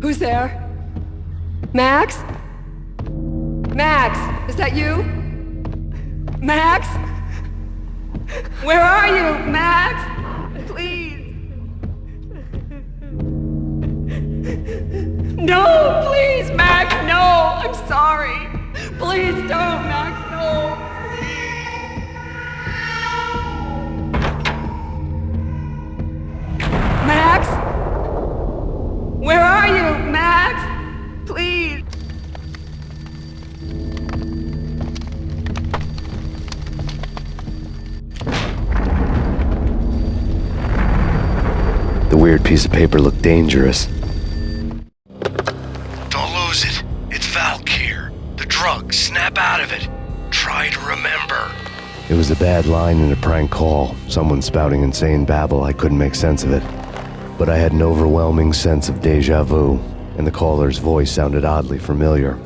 Who's there? Max? Max, is that you? Max? Where are you, Max? Please. No, please, Max, no. I'm sorry. Please don't, Max, no. Max? Where are you, Max? Please. The weird piece of paper looked dangerous. Don't lose it. It's Valk here. The drug. Snap out of it. Try to remember. It was a bad line in a prank call, someone spouting insane babble. I couldn't make sense of it. But I had an overwhelming sense of déjà vu, and the caller's voice sounded oddly familiar.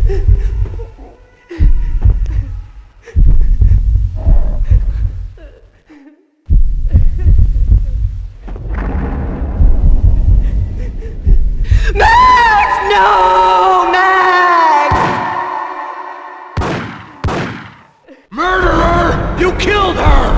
Max! No! Max! Murderer! You killed her!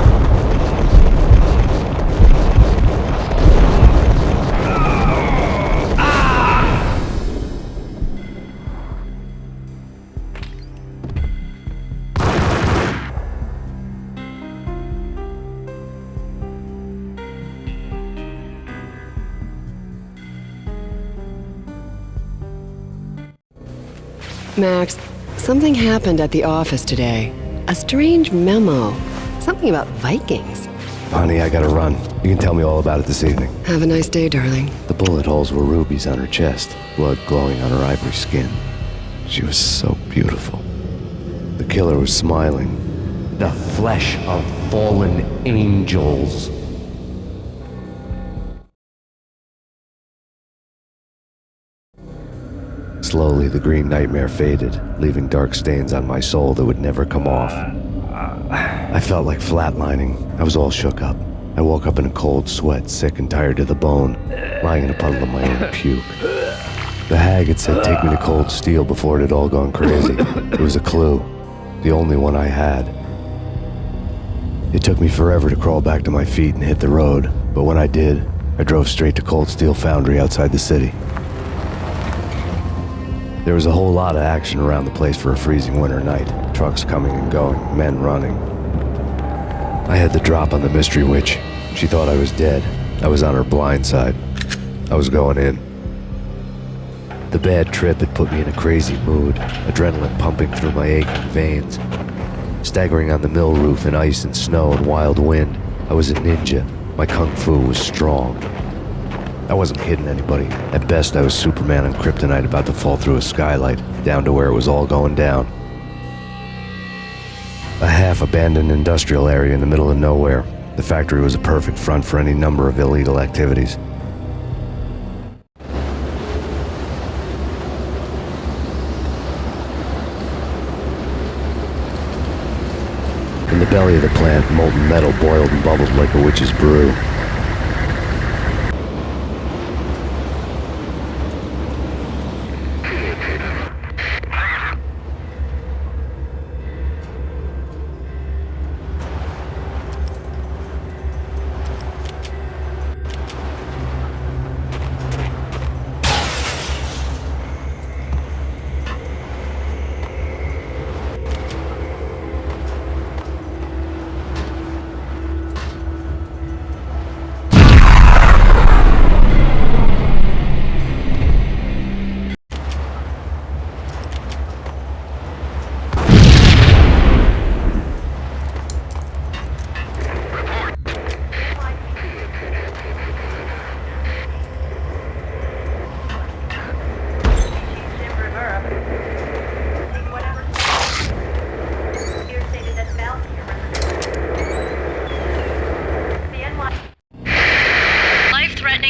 Max, something happened at the office today. A strange memo. Something about Vikings. Honey, I gotta run. You can tell me all about it this evening. Have a nice day, darling. The bullet holes were rubies on her chest, blood glowing on her ivory skin. She was so beautiful. The killer was smiling. The flesh of fallen angels. Slowly, the green nightmare faded, leaving dark stains on my soul that would never come off. I felt like flatlining. I was all shook up. I woke up in a cold sweat, sick and tired to the bone, lying in a puddle of my own puke. The hag had said take me to Cold Steel before it had all gone crazy. It was a clue, the only one I had. It took me forever to crawl back to my feet and hit the road, but when I did, I drove straight to Cold Steel Foundry outside the city. There was a whole lot of action around the place for a freezing winter night. Trucks coming and going, men running. I had the drop on the mystery witch. She thought I was dead. I was on her blind side. I was going in. The bad trip had put me in a crazy mood, adrenaline pumping through my aching veins. Staggering on the mill roof in ice and snow and wild wind, I was a ninja. My kung fu was strong. I wasn't kidding anybody. At best, I was Superman on kryptonite about to fall through a skylight, down to where it was all going down. A half-abandoned industrial area in the middle of nowhere. The factory was a perfect front for any number of illegal activities. In the belly of the plant, molten metal boiled and bubbled like a witch's brew.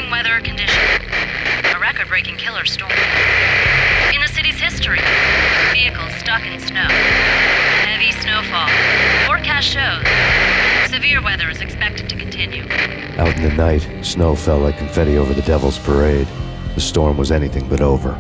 Weather conditions. A record-breaking killer storm. In the city's history, vehicles stuck in snow. Heavy snowfall. Forecast shows severe weather is expected to continue. Out in the night, snow fell like confetti over the Devil's Parade. The storm was anything but over.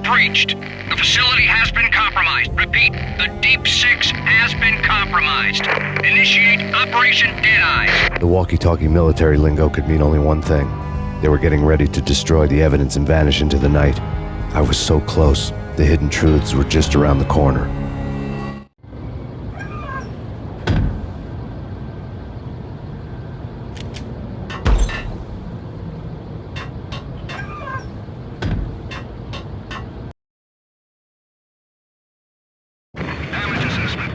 breached. The facility has been compromised. Repeat, the Deep Six has been compromised. Initiate Operation Deadeyes. The walkie-talkie military lingo could mean only one thing. They were getting ready to destroy the evidence and vanish into the night. I was so close. The hidden truths were just around the corner. Damage assessment.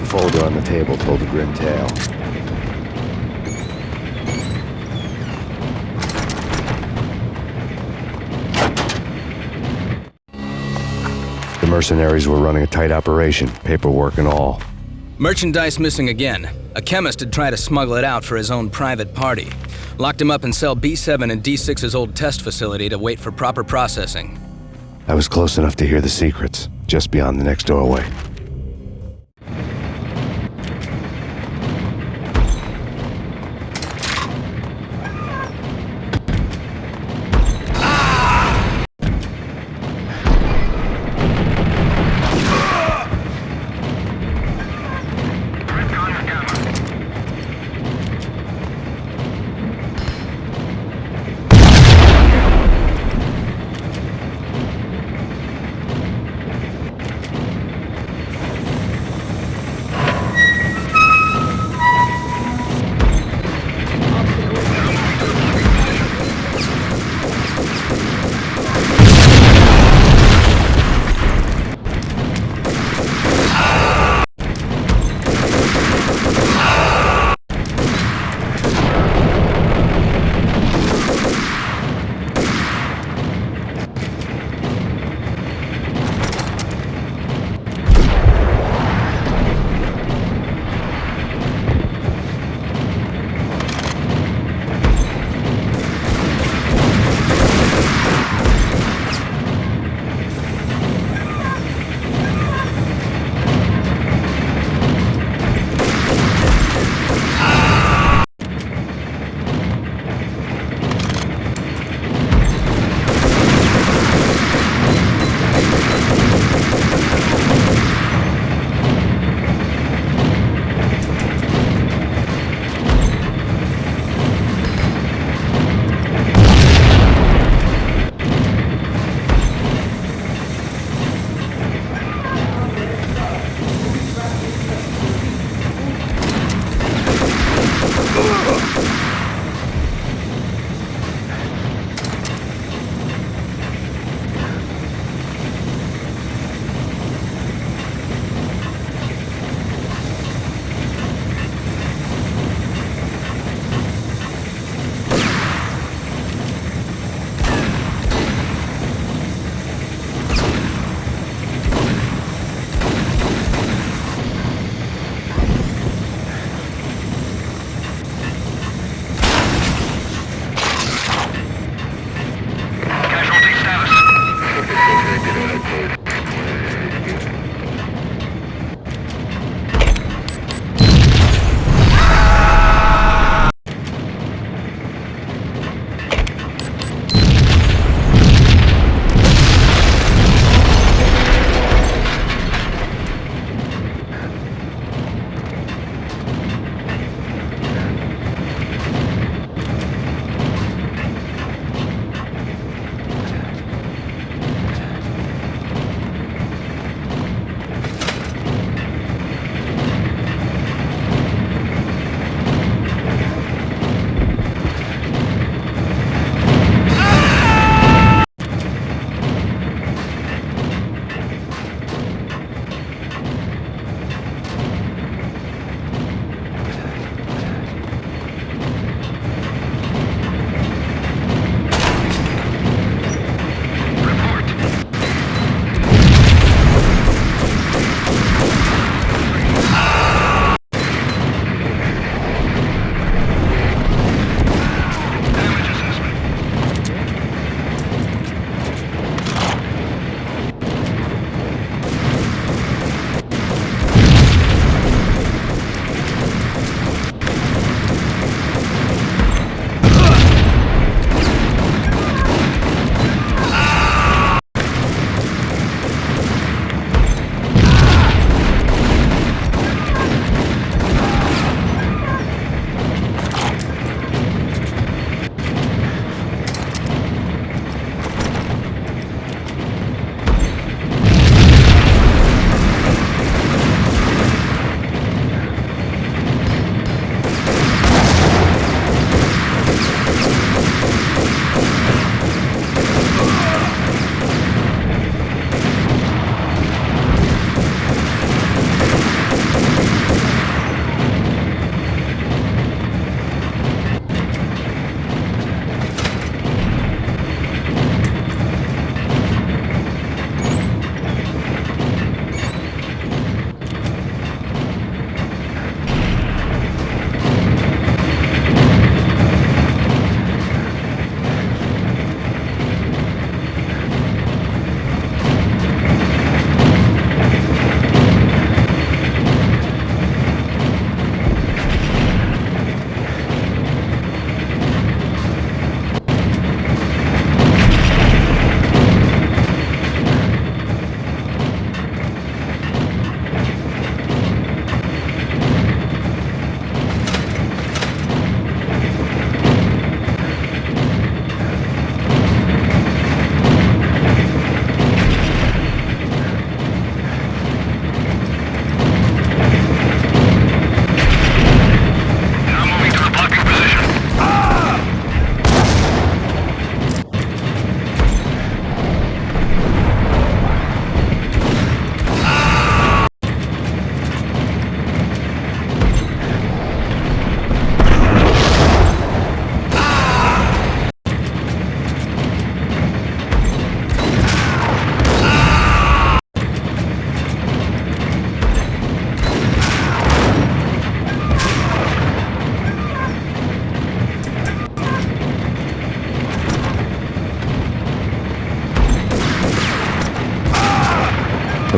The folder on the table told a grim tale. The mercenaries were running a tight operation, paperwork and all. Merchandise missing again. A chemist had tried to smuggle it out for his own private party. Locked him up in cell B7 in D6's old test facility to wait for proper processing. I was close enough to hear the secrets, just beyond the next doorway.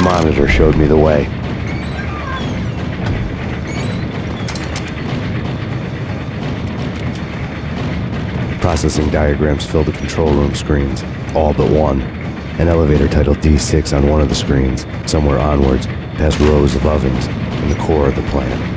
monitor showed me the way. Processing diagrams filled the control room screens, all but one. An elevator titled D6 on one of the screens, somewhere onwards, past rows of ovens, in the core of the plant.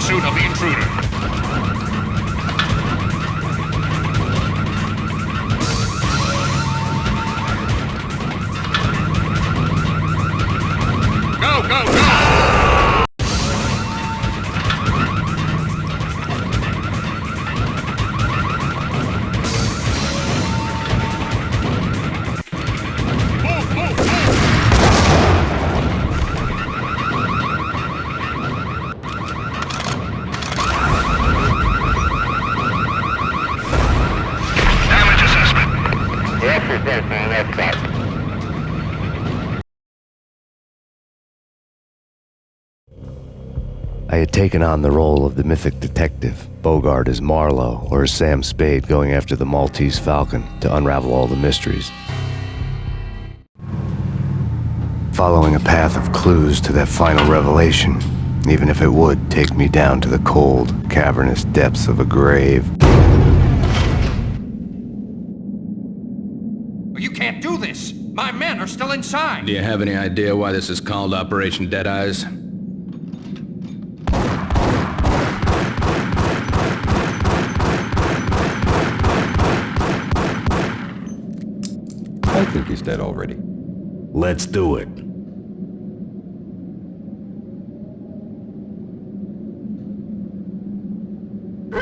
pursuit of the intruder. Go, go, go! I had taken on the role of the mythic detective, Bogart as Marlowe or as Sam Spade going after the Maltese Falcon to unravel all the mysteries. Following a path of clues to that final revelation, even if it would take me down to the cold, cavernous depths of a grave. You can't do this! My men are still inside! Do you have any idea why this is called Operation Dead Eyes? I think he's dead already. Let's do it.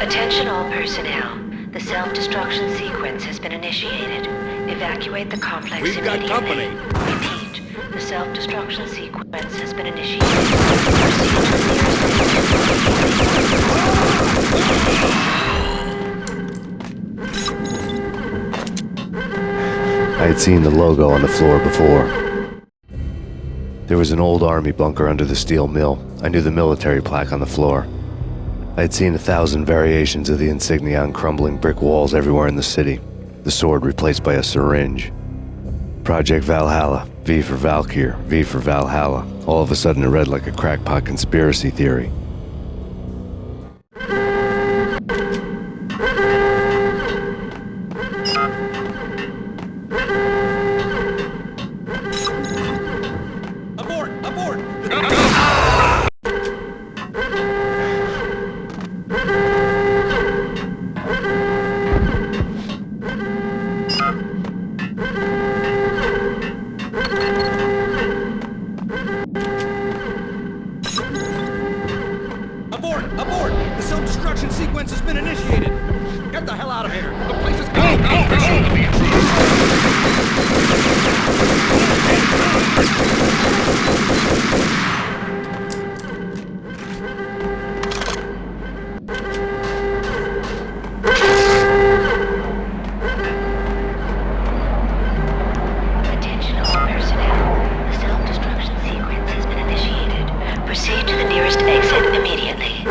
Attention all personnel. The self-destruction sequence has been initiated. Evacuate the complex We've got immediately. company. Repeat. The self-destruction sequence has been initiated. Proceed to the I had seen the logo on the floor before. There was an old army bunker under the steel mill. I knew the military plaque on the floor. I had seen 1,000 variations of the insignia on crumbling brick walls everywhere in the city. The sword replaced by a syringe. Project Valhalla, V for Valkyr, V for Valhalla. All of a sudden it read like a crackpot conspiracy theory. Abort! The self-destruction sequence has been initiated! Get the hell out of here! The place is going to pursuit of the Attention all personnel. The self-destruction sequence has been initiated. Proceed to the nearest exit immediately.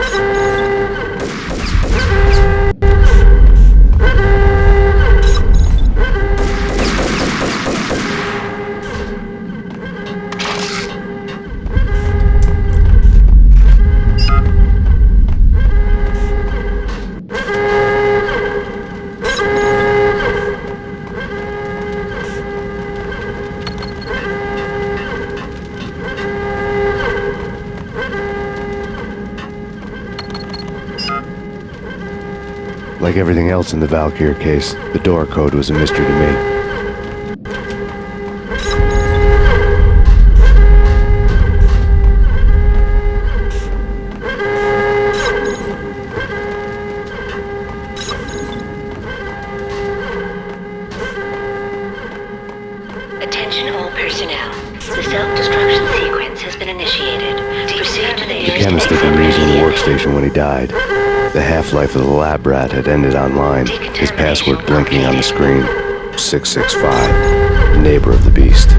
Like everything else in the Valkyr case, the door code was a mystery to me. Attention all personnel. The self-destruction sequence has been initiated. Proceed to the The nearest chemist exit had been using the immediately. workstation when he died. The half-life of the lab rat had ended online, his password blinking on the screen. 665, neighbor of the beast.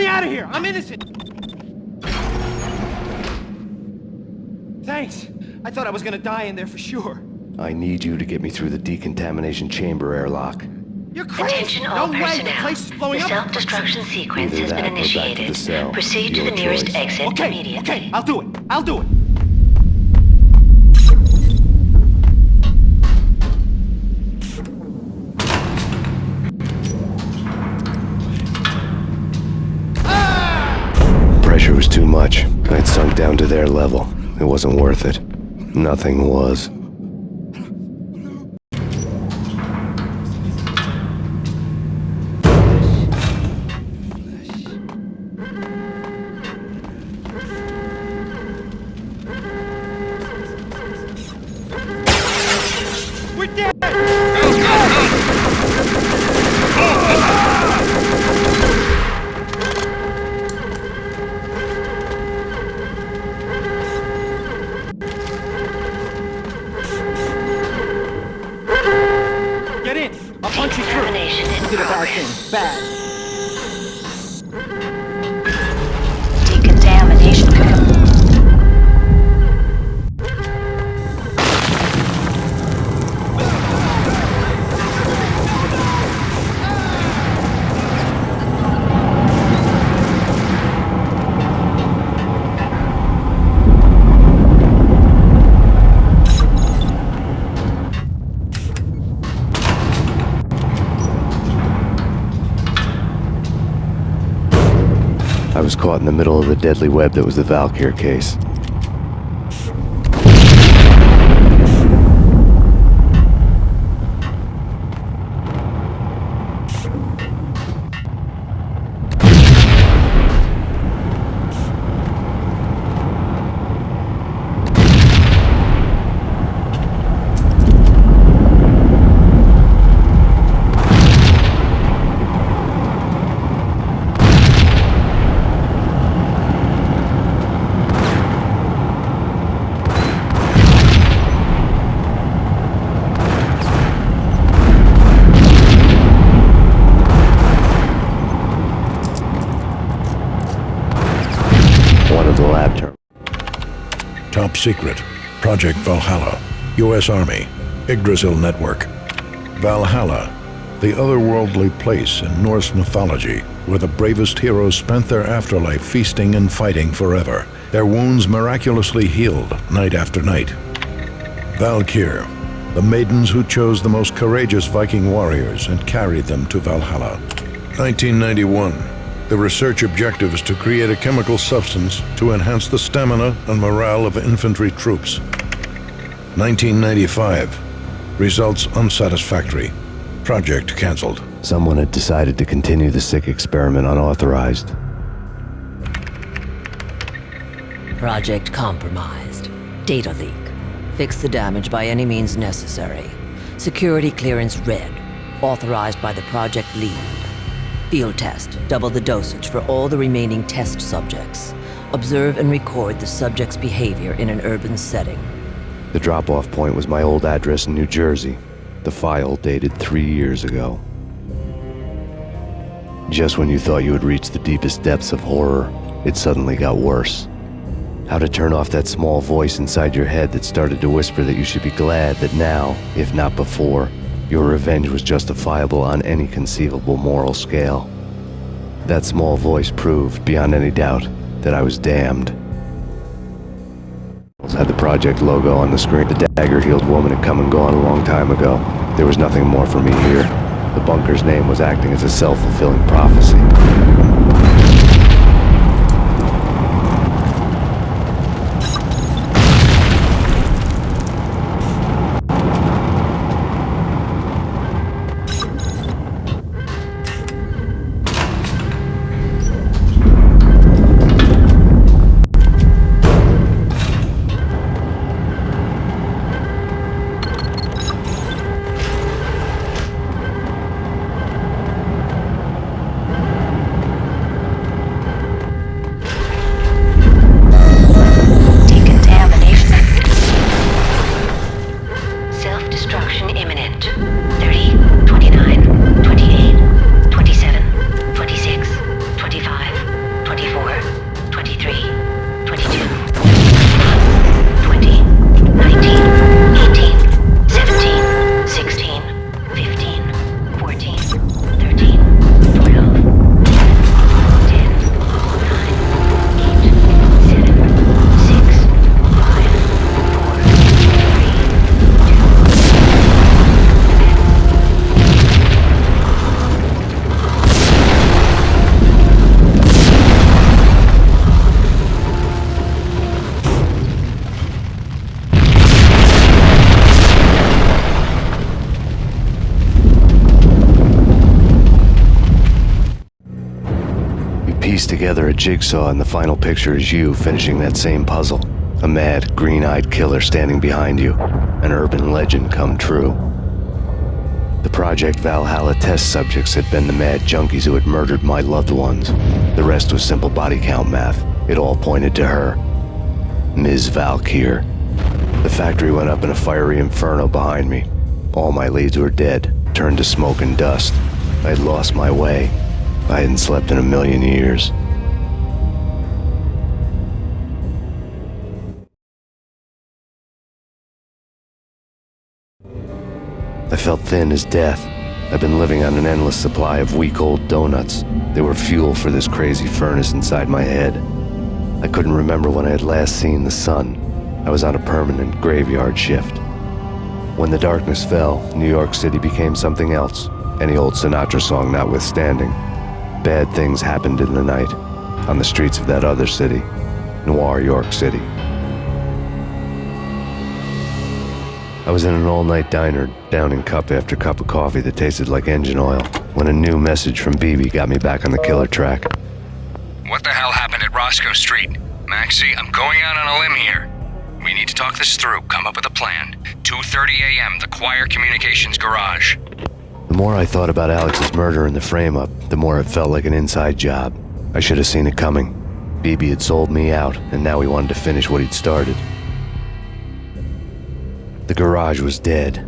out of here! I'm innocent! Thanks. I thought I was gonna die in there for sure. I need you to get me through the decontamination chamber airlock. You're crazy! Attention all No way! The personnel. place is blowing The up! self-destruction sequence Either has that been or back to the initiated. cell. Proceed to Your the nearest choice. exit Okay, immediately. okay, I'll do it. I'll do it. Pressure was too much. I'd sunk down to their level. It wasn't worth it. Nothing was. We're dead! Get in! I'll punch you through! Decontamination in You did a bad progress. thing. Bad. Decontamination confirmed. I was caught in the middle of the deadly web that was the Valkyr case. One of the lab terminals. Top secret. Project Valhalla. U.S. Army. Yggdrasil Network. Valhalla. The otherworldly place in Norse mythology where the bravest heroes spent their afterlife feasting and fighting forever. Their wounds miraculously healed night after night. Valkyr. The maidens who chose the most courageous Viking warriors and carried them to Valhalla. 1991. The research objective is to create a chemical substance to enhance the stamina and morale of infantry troops. 1995. Results unsatisfactory. Project cancelled. Someone had decided to continue the sick experiment unauthorized. Project compromised. Data leak. Fix the damage by any means necessary. Security clearance red. Authorized by the project lead. Field test. Double the dosage for all the remaining test subjects. Observe and record the subject's behavior in an urban setting. The drop-off point was my old address in New Jersey. The file dated 3 years ago. Just when you thought you had reached the deepest depths of horror, it suddenly got worse. How to turn off that small voice inside your head that started to whisper that you should be glad that now, if not before, your revenge was justifiable on any conceivable moral scale. That small voice proved, beyond any doubt, that I was damned. Had the project logo on the screen. The dagger-heeled woman had come and gone a long time ago. There was nothing more for me here. The bunker's name was acting as a self-fulfilling prophecy. together a jigsaw, and the final picture is you finishing that same puzzle. A mad, green-eyed killer standing behind you. An urban legend come true. The Project Valhalla test subjects had been the mad junkies who had murdered my loved ones. The rest was simple body count math. It all pointed to her. Ms. Valkyr. The factory went up in a fiery inferno behind me. All my leads were dead, turned to smoke and dust. I had lost my way. I hadn't slept in a million years. I felt thin as death. I've been living on an endless supply of week-old donuts. They were fuel for this crazy furnace inside my head. I couldn't remember when I had last seen the sun. I was on a permanent graveyard shift. When the darkness fell, New York City became something else, any old Sinatra song notwithstanding. Bad things happened in the night, on the streets of that other city, Noir York City. I was in an all-night diner, downing cup after cup of coffee that tasted like engine oil, when a new message from BB got me back on the killer track. What the hell happened at Roscoe Street? Maxie, I'm going out on a limb here. We need to talk this through, come up with a plan. 2:30 a.m., the Choir Communications Garage. The more I thought about Alex's murder and the frame-up, the more it felt like an inside job. I should have seen it coming. BB had sold me out, and now he wanted to finish what he'd started. The garage was dead.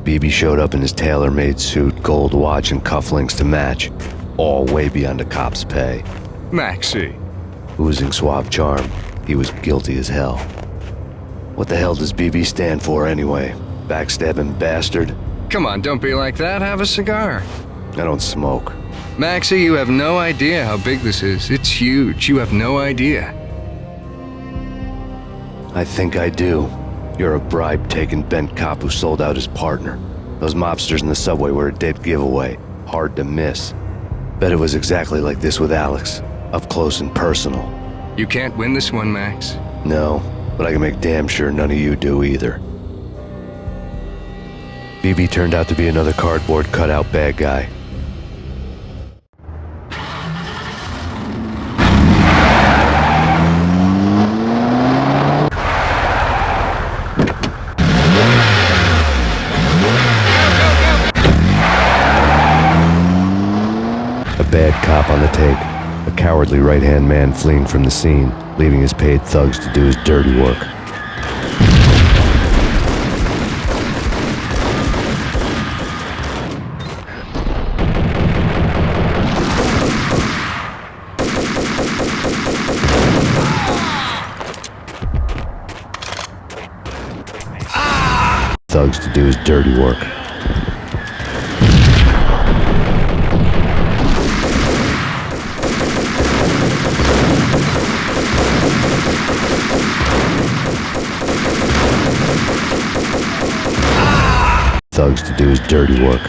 BB showed up in his tailor-made suit, gold watch, and cufflinks to match, all way beyond a cop's pay. Maxie. Oozing suave charm, he was guilty as hell. What the hell does BB stand for anyway? Backstabbing bastard? Come on, don't be like that. Have a cigar. I don't smoke. Maxie, you have no idea how big this is. It's huge. You have no idea. I think I do. You're a bribe-taking bent cop who sold out his partner. Those mobsters in the subway were a dead giveaway. Hard to miss. Bet it was exactly like this with Alex. Up close and personal. You can't win this one, Max. No, but I can make damn sure none of you do either. BB turned out to be another cardboard cutout bad guy. A bad cop on the take. A cowardly right-hand man fleeing from the scene, leaving his paid thugs to do his dirty work. Thugs to do his dirty work. Thugs to do his dirty work.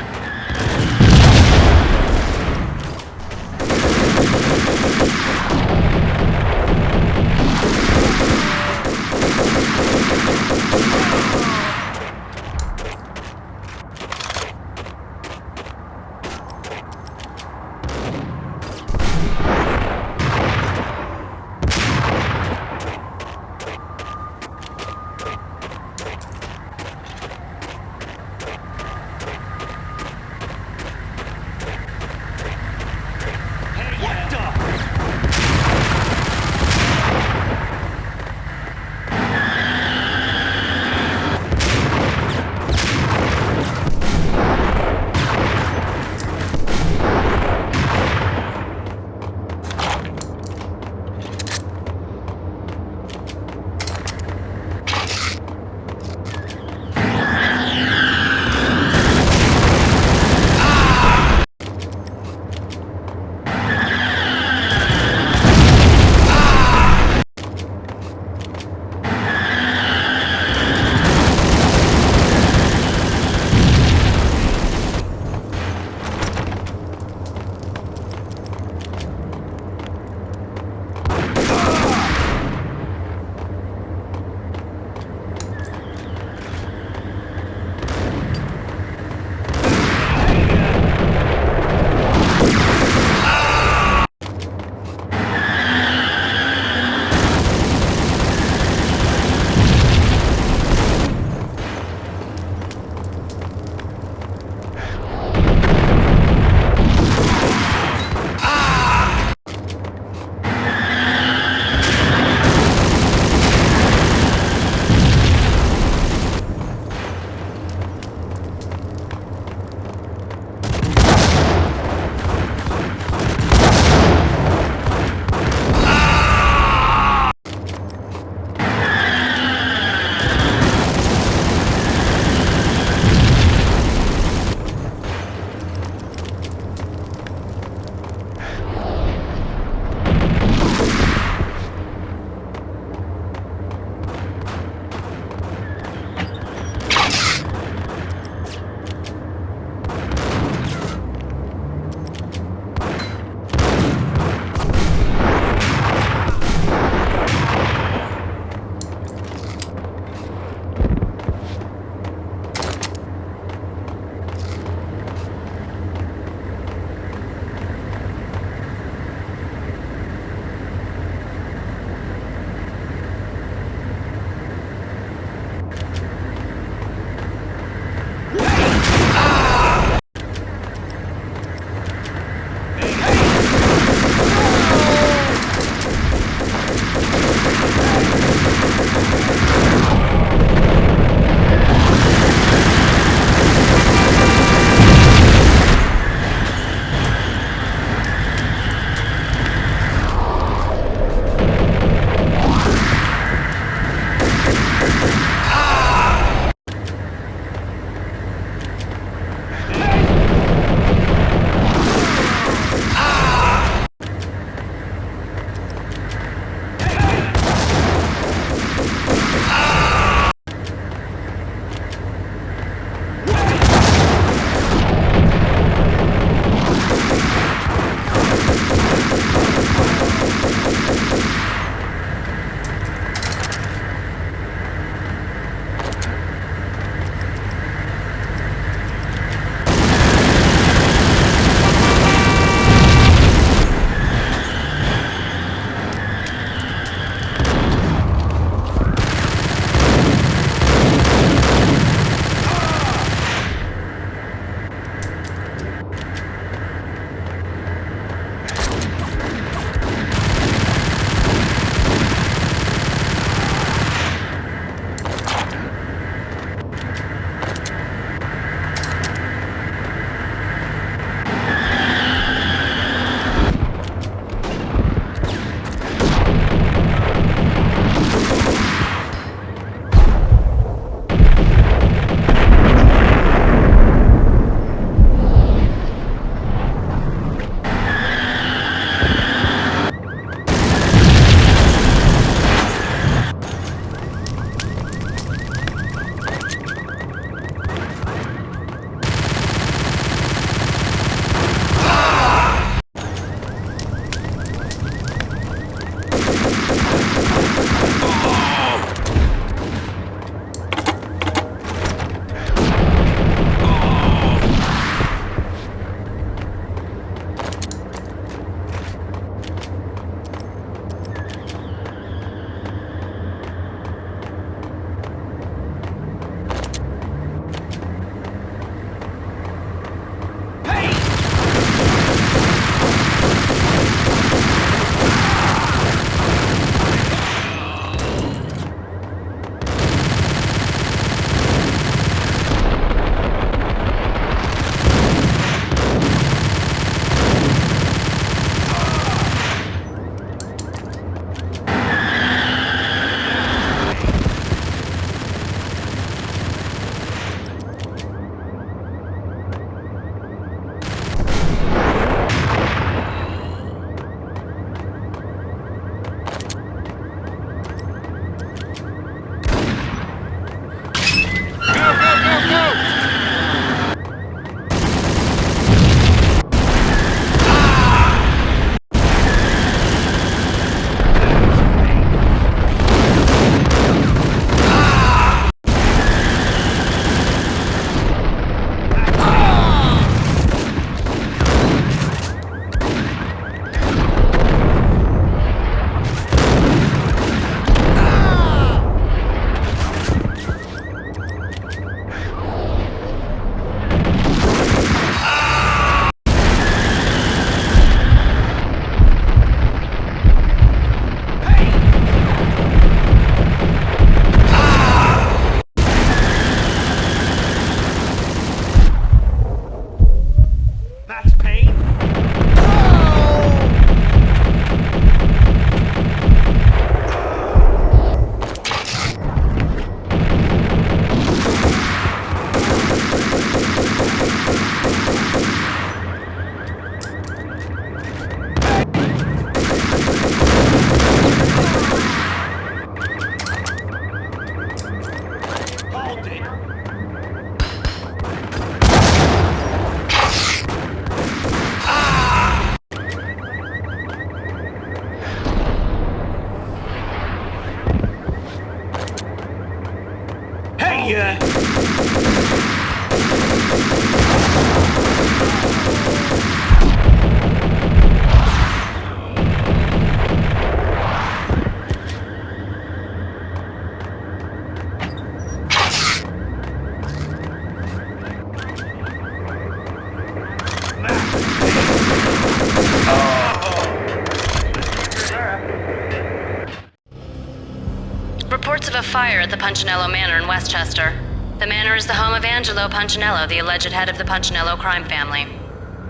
Reports of a fire at the Punchinello Manor in Westchester. The manor is the home of Angelo Punchinello, the alleged head of the Punchinello crime family.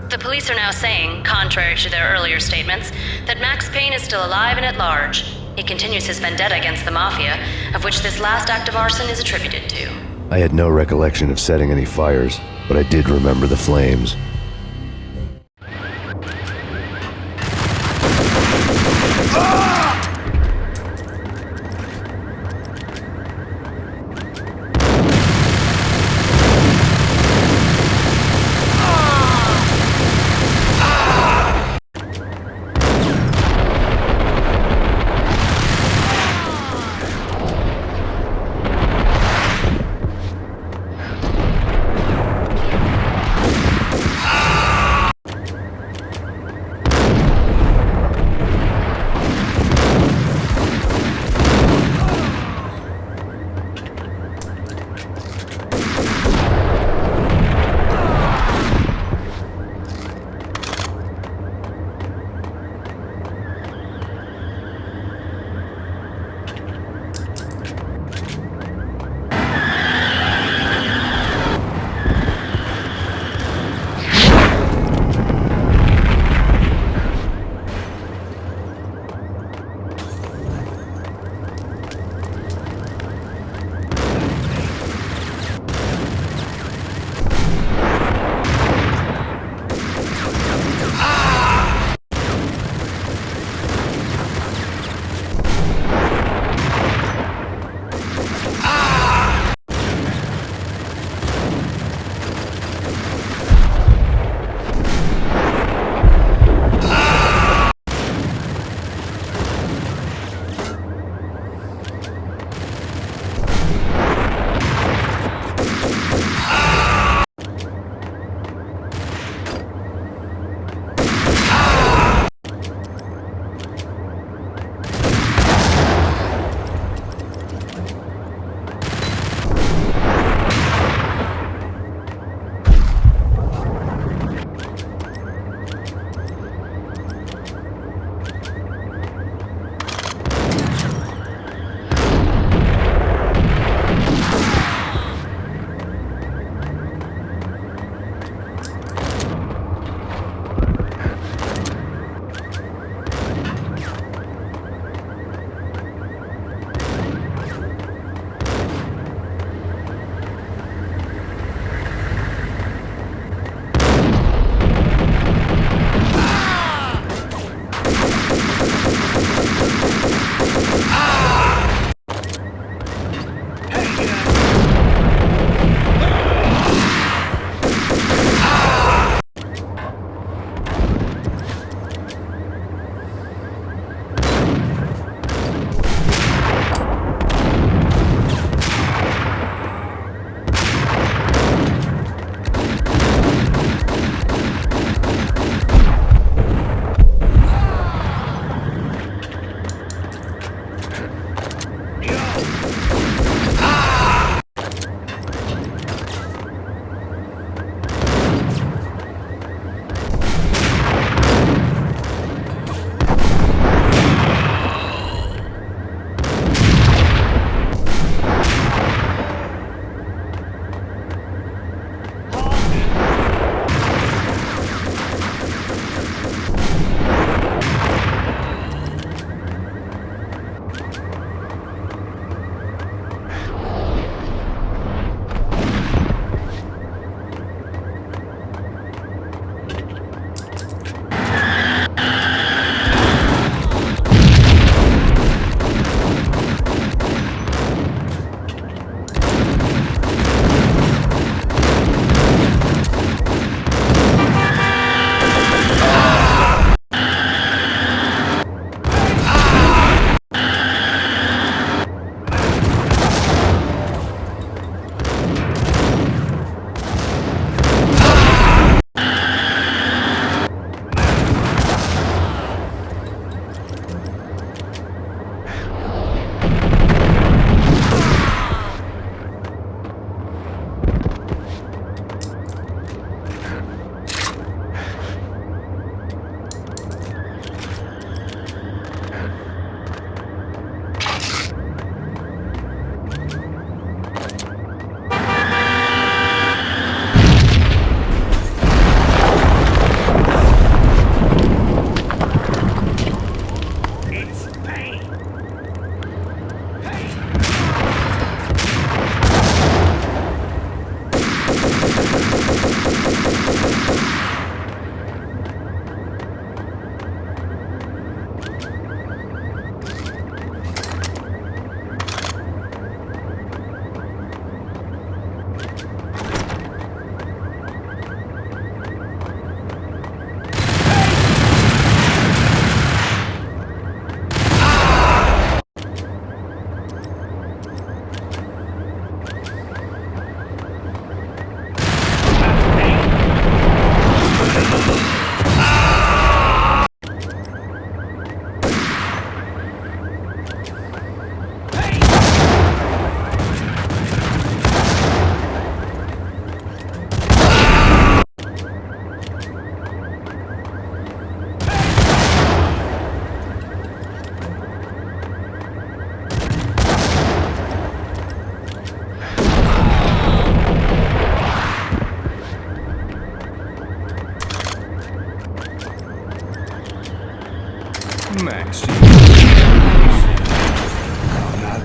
The police are now saying, contrary to their earlier statements, that Max Payne is still alive and at large. He continues his vendetta against the Mafia, of which this last act of arson is attributed to. I had no recollection of setting any fires, but I did remember the flames.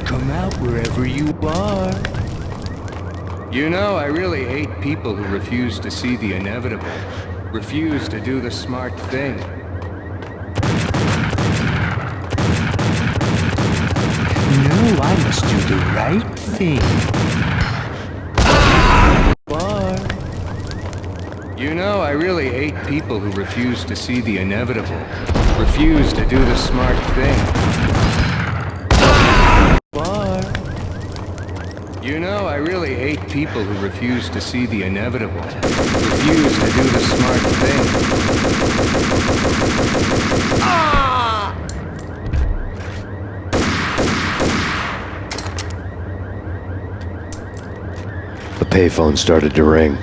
Come out wherever you are. You know, I really hate people who refuse to see the inevitable, refuse to do the smart thing. No, I must do the right thing. You know, I really hate people who refuse to see the inevitable, refuse to do the smart thing. You know, I really hate people who refuse to see the inevitable, refuse to do the smart thing. The payphone started to ring.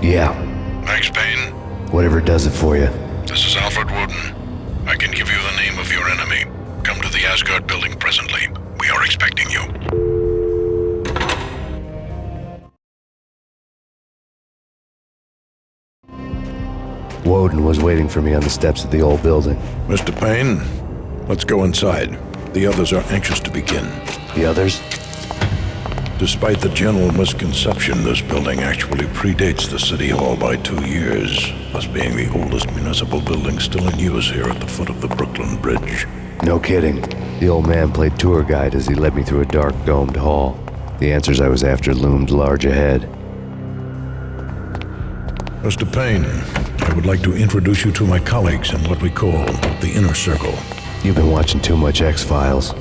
Yeah. Max Payne? Whatever does it for you. This is Alfred Woden. I can give you the name of your enemy. Come to the Asgard building presently. We are expecting you. Woden was waiting for me on the steps of the old building. Mr. Payne, let's go inside. The others are anxious to begin. The others? Despite the general misconception, this building actually predates the City Hall by 2 years, thus being the oldest municipal building still in use here at the foot of the Brooklyn Bridge. No kidding. The old man played tour guide as he led me through a dark, domed hall. The answers I was after loomed large ahead. Mr. Payne, I would like to introduce you to my colleagues in what we call the Inner Circle. You've been watching too much X-Files.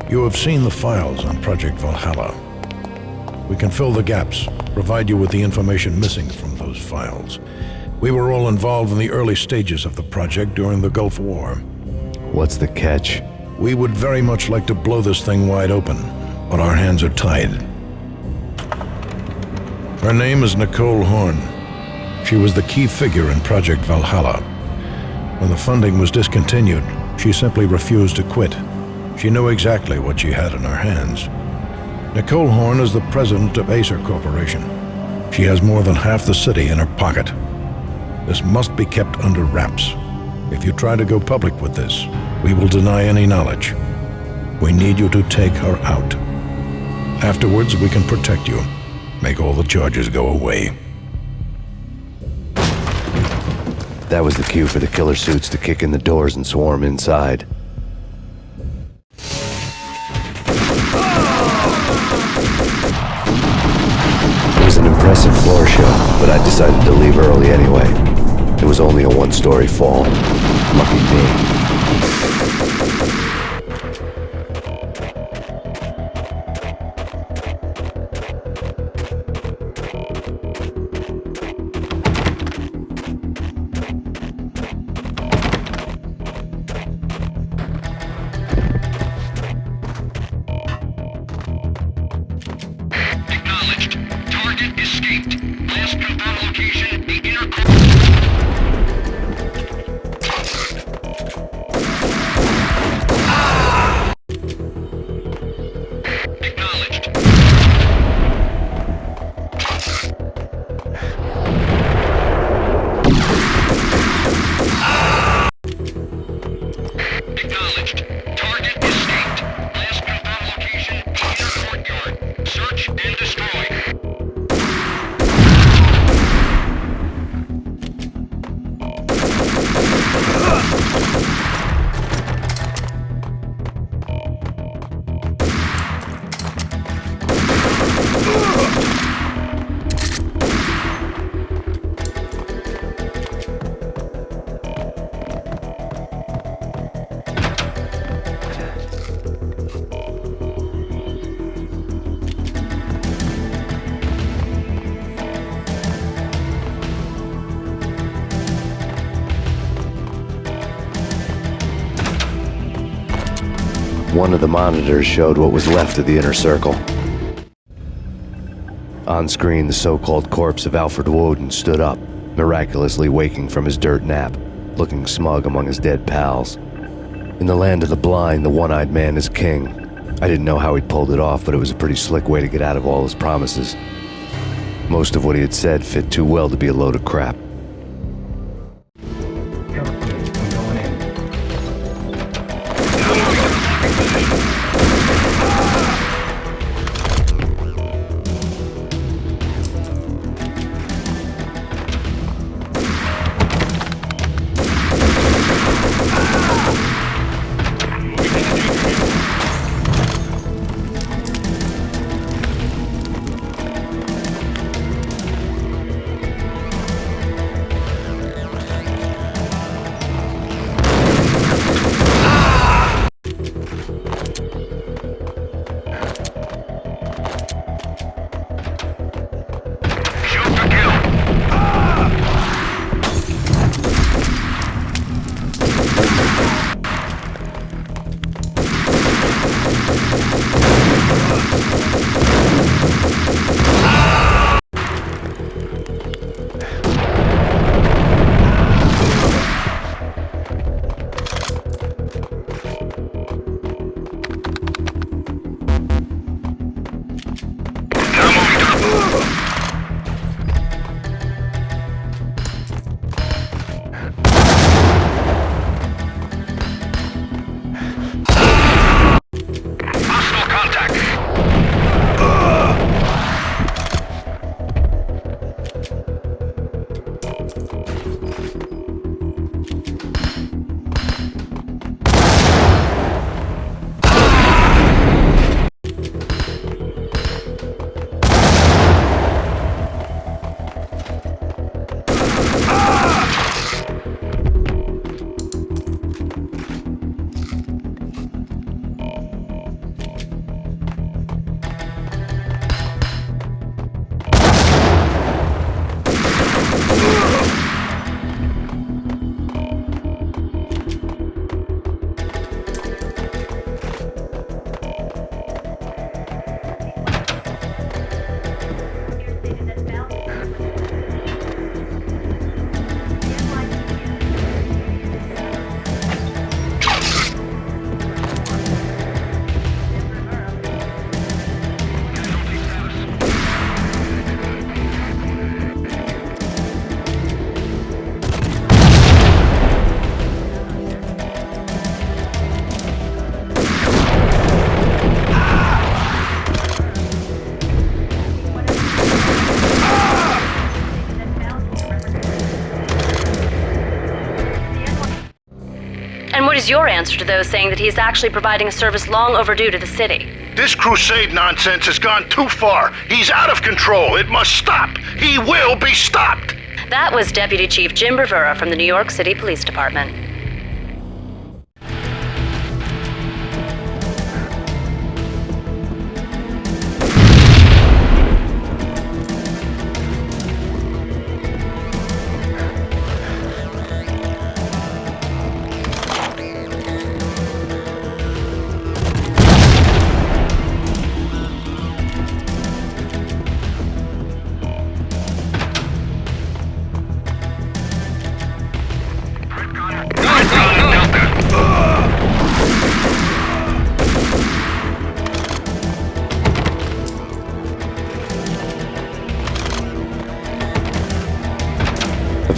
You have seen the files on Project Valhalla. We can fill the gaps, provide you with the information missing from those files. We were all involved in the early stages of the project during the Gulf War. What's the catch? We would very much like to blow this thing wide open, but our hands are tied. Her name is Nicole Horn. She was the key figure in Project Valhalla. When the funding was discontinued, she simply refused to quit. She knew exactly what she had in her hands. Nicole Horn is the president of Acer Corporation. She has more than half the city in her pocket. This must be kept under wraps. If you try to go public with this, we will deny any knowledge. We need you to take her out. Afterwards, we can protect you. Make all the charges go away. That was the cue for the killer suits to kick in the doors and swarm inside. It was an impressive floor show, but I decided to leave early anyway. It was only a one-story fall. Lucky me. One of the monitors showed what was left of the inner circle. On screen, the so-called corpse of Alfred Woden stood up, miraculously waking from his dirt nap, looking smug among his dead pals. In the land of the blind, the one-eyed man is king. I didn't know how he'd pulled it off, but it was a pretty slick way to get out of all his promises. Most of what he had said fit too well to be a load of crap. What is your answer to those saying that he is actually providing a service long overdue to the city? This crusade nonsense has gone too far. He's out of control. It must stop. He will be stopped. That was Deputy Chief Jim Rivera from the New York City Police Department.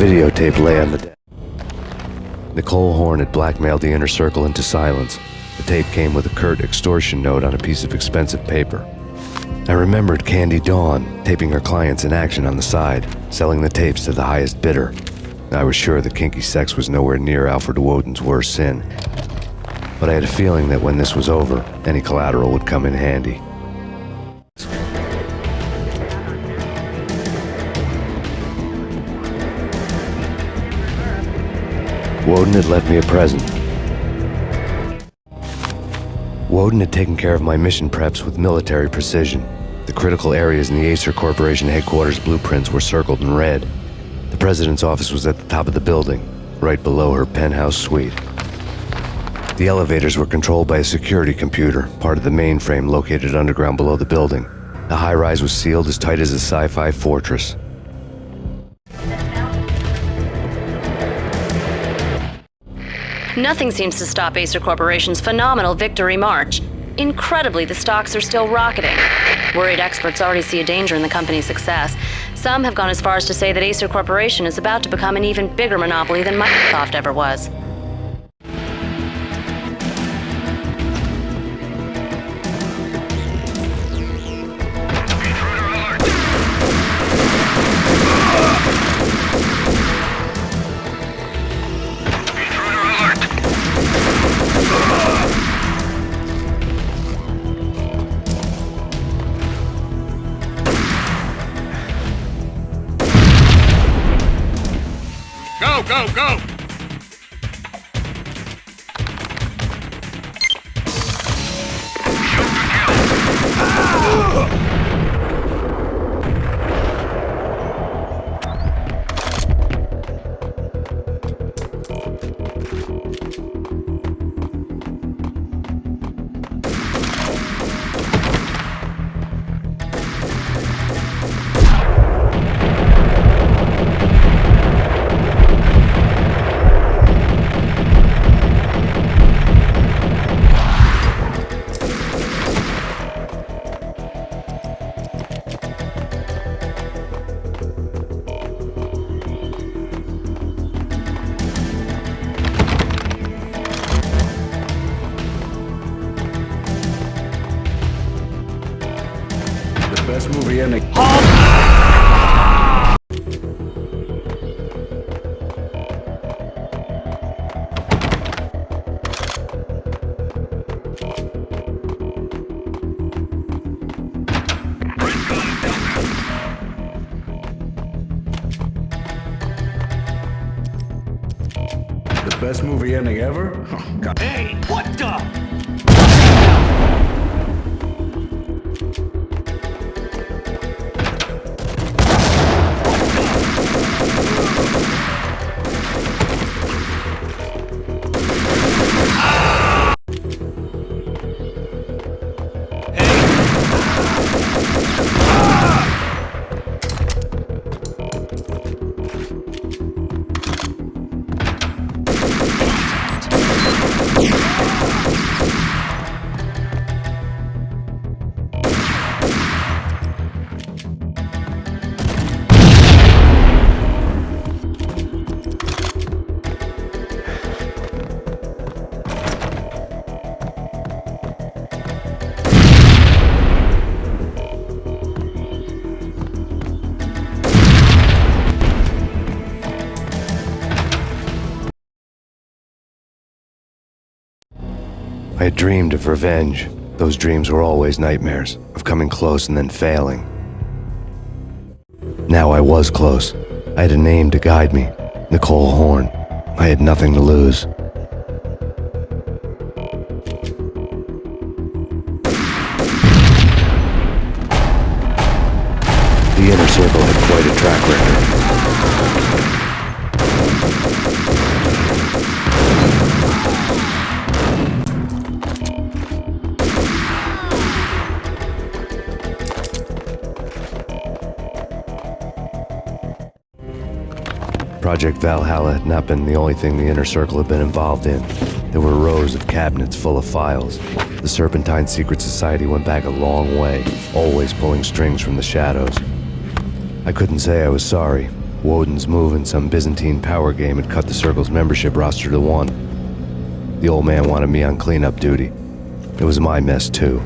Videotape lay on the desk. Nicole Horn had blackmailed the inner circle into silence. The tape came with a curt extortion note on a piece of expensive paper. I remembered Candy Dawn taping her clients in action on the side, selling the tapes to the highest bidder. I was sure that kinky sex was nowhere near Alfred Woden's worst sin. But I had a feeling that when this was over, any collateral would come in handy. Woden had left me a present. Woden had taken care of my mission preps with military precision. The critical areas in the Acer Corporation headquarters blueprints were circled in red. The president's office was at the top of the building, right below her penthouse suite. The elevators were controlled by a security computer, part of the mainframe located underground below the building. The high-rise was sealed as tight as a sci-fi fortress. Nothing seems to stop Acer Corporation's phenomenal victory march. Incredibly, the stocks are still rocketing. Worried experts already see a danger in the company's success. Some have gone as far as to say that Acer Corporation is about to become an even bigger monopoly than Microsoft ever was. Go, go, go! Best movie in the... The best movie ending ever? Oh, God. Hey, what the? I had dreamed of revenge. Those dreams were always nightmares, of coming close and then failing. Now I was close. I had a name to guide me, Nicole Horn. I had nothing to lose. The Inner Circle had quite a track record. Project Valhalla had not been the only thing the Inner Circle had been involved in. There were rows of cabinets full of files. The Serpentine Secret Society went back a long way, always pulling strings from the shadows. I couldn't say I was sorry. Woden's move in some Byzantine power game had cut the Circle's membership roster to 1. The old man wanted me on cleanup duty. It was my mess too.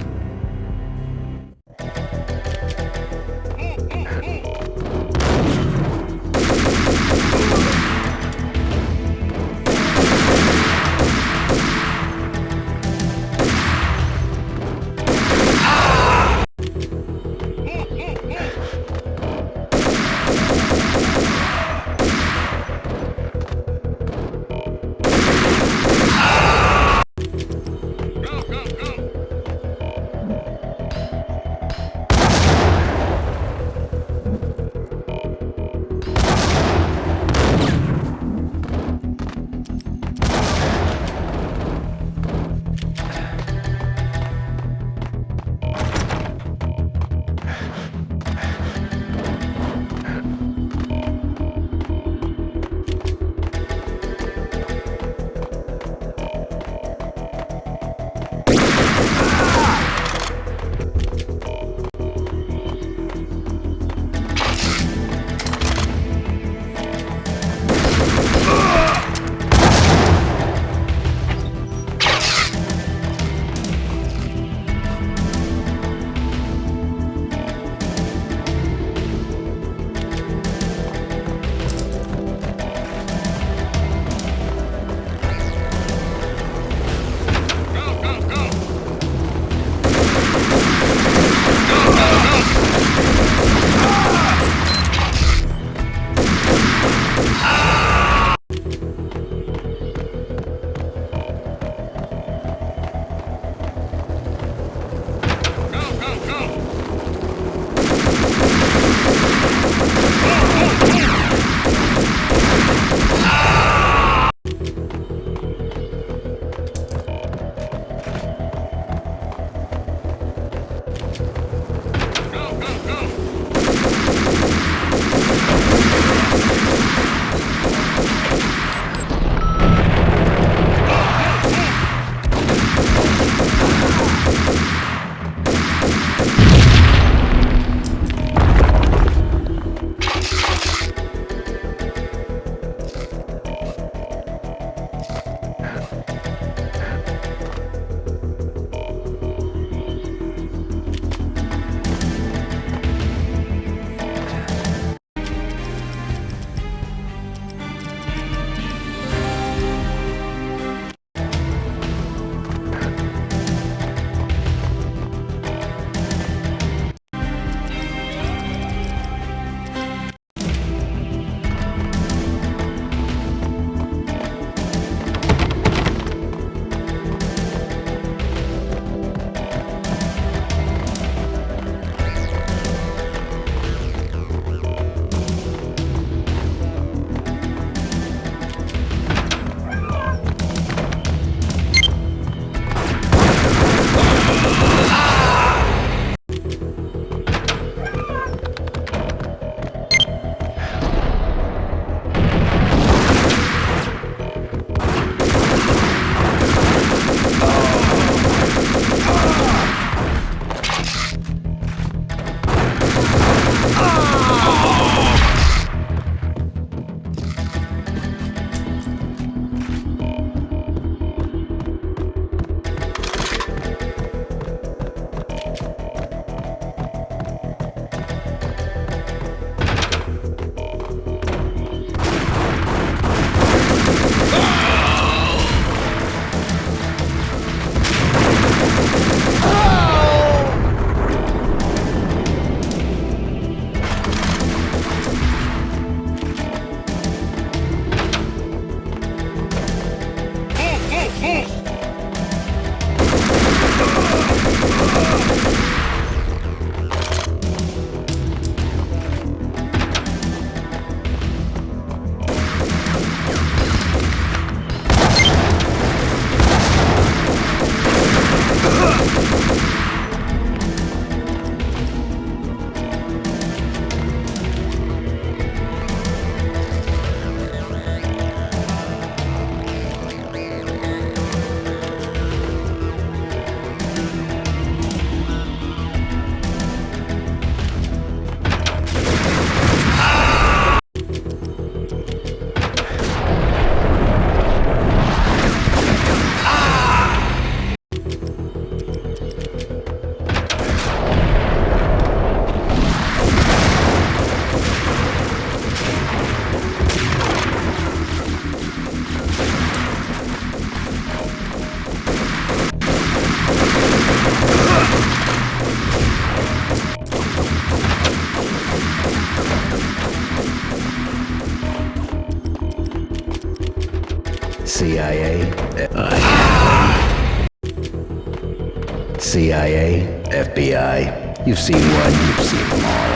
CIA, FBI. You've seen one, you've seen them all.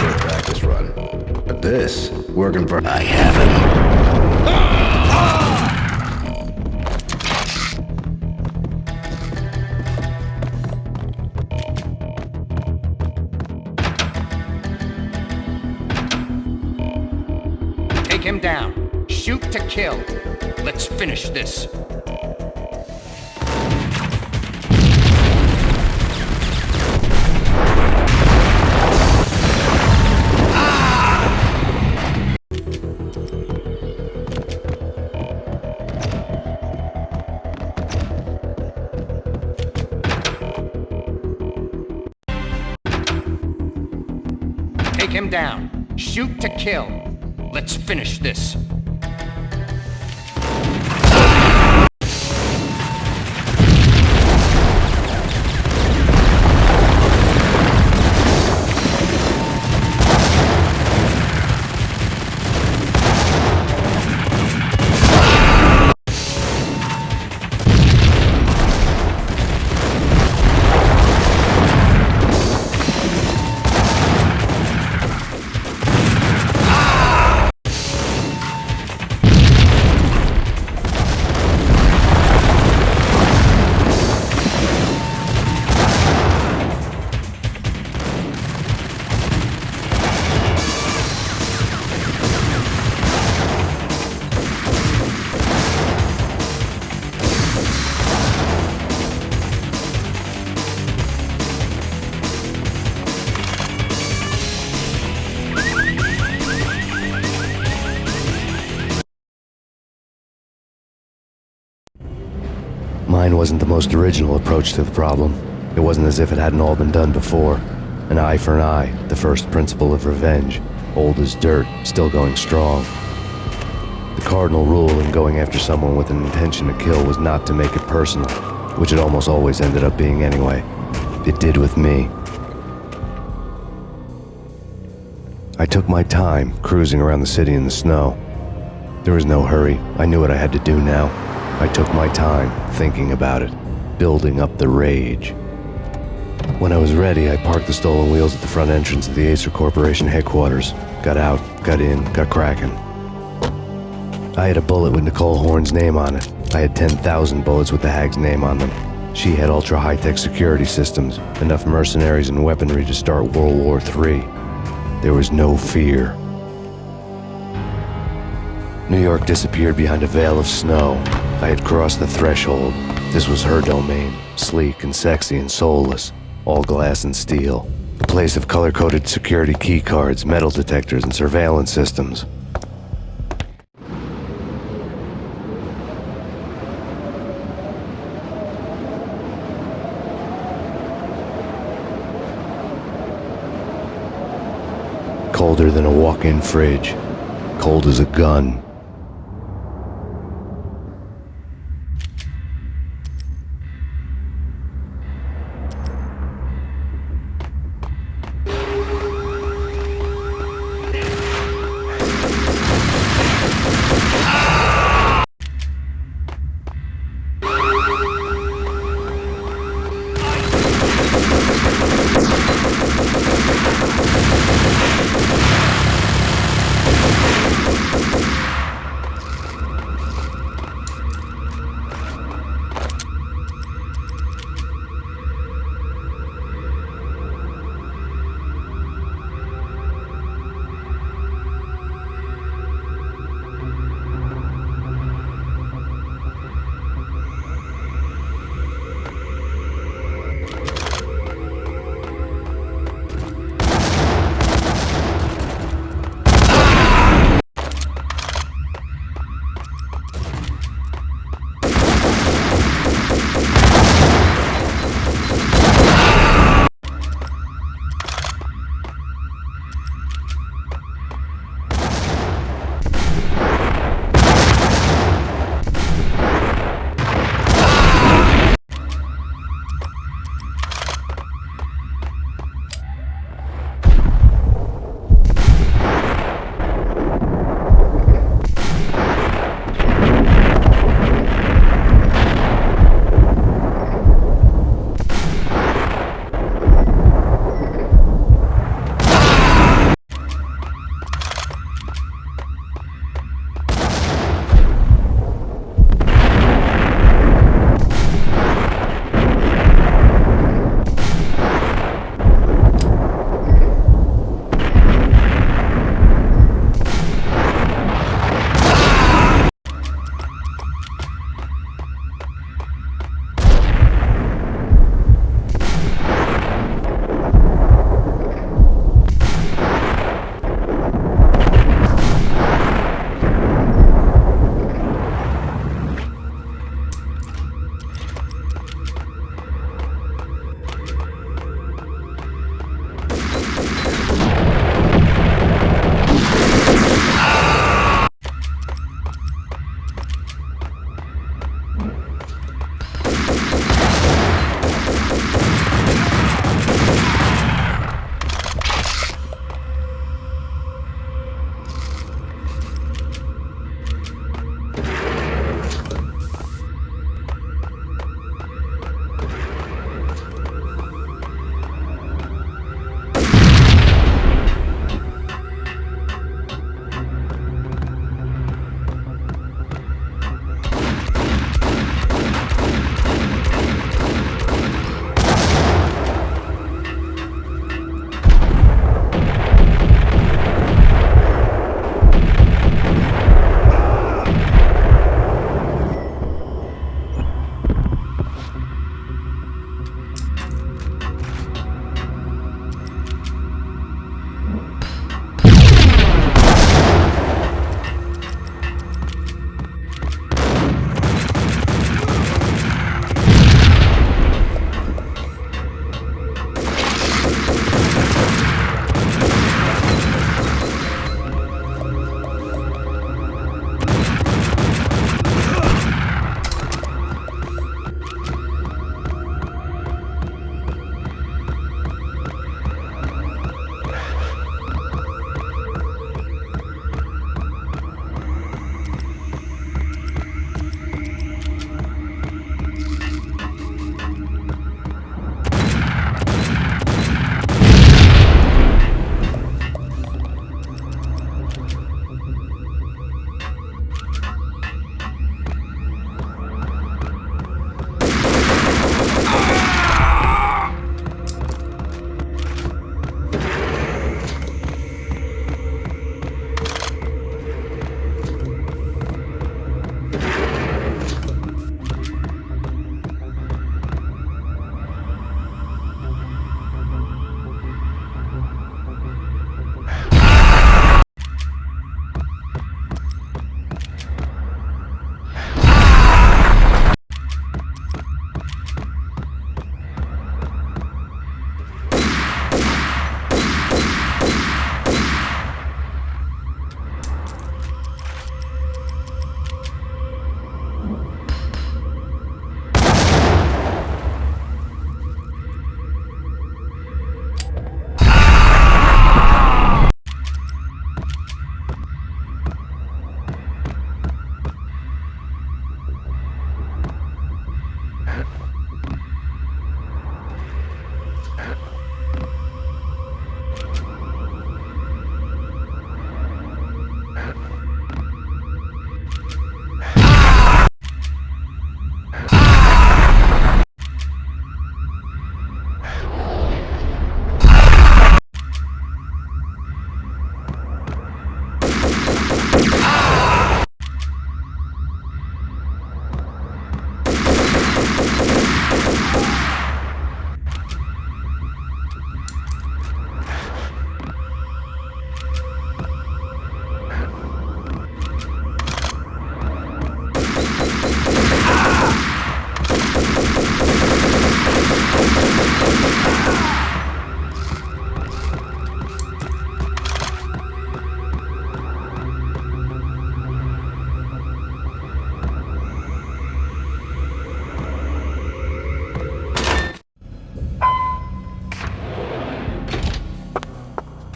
Sure, practice run. But this, working for... I haven't. Take him down. Shoot to kill. Let's finish this. Take him down. Shoot to kill. Let's finish this. Mine wasn't the most original approach to the problem. It wasn't as if it hadn't all been done before. An eye for an eye, the first principle of revenge. Old as dirt, still going strong. The cardinal rule in going after someone with an intention to kill was not to make it personal, which it almost always ended up being anyway. It did with me. I took my time, cruising around the city in the snow. There was no hurry. I knew what I had to do now. I took my time, thinking about it, building up the rage. When I was ready, I parked the stolen wheels at the front entrance of the Acer Corporation headquarters. Got out, got in, got cracking. I had a bullet with Nicole Horn's name on it. I had 10,000 bullets with the Hag's name on them. She had ultra-high-tech security systems, enough mercenaries and weaponry to start World War III. There was no fear. New York disappeared behind a veil of snow. I had crossed the threshold. This was her domain, sleek and sexy and soulless, all glass and steel. A place of color-coded security key cards, metal detectors, and surveillance systems. Colder than a walk-in fridge. Cold as a gun.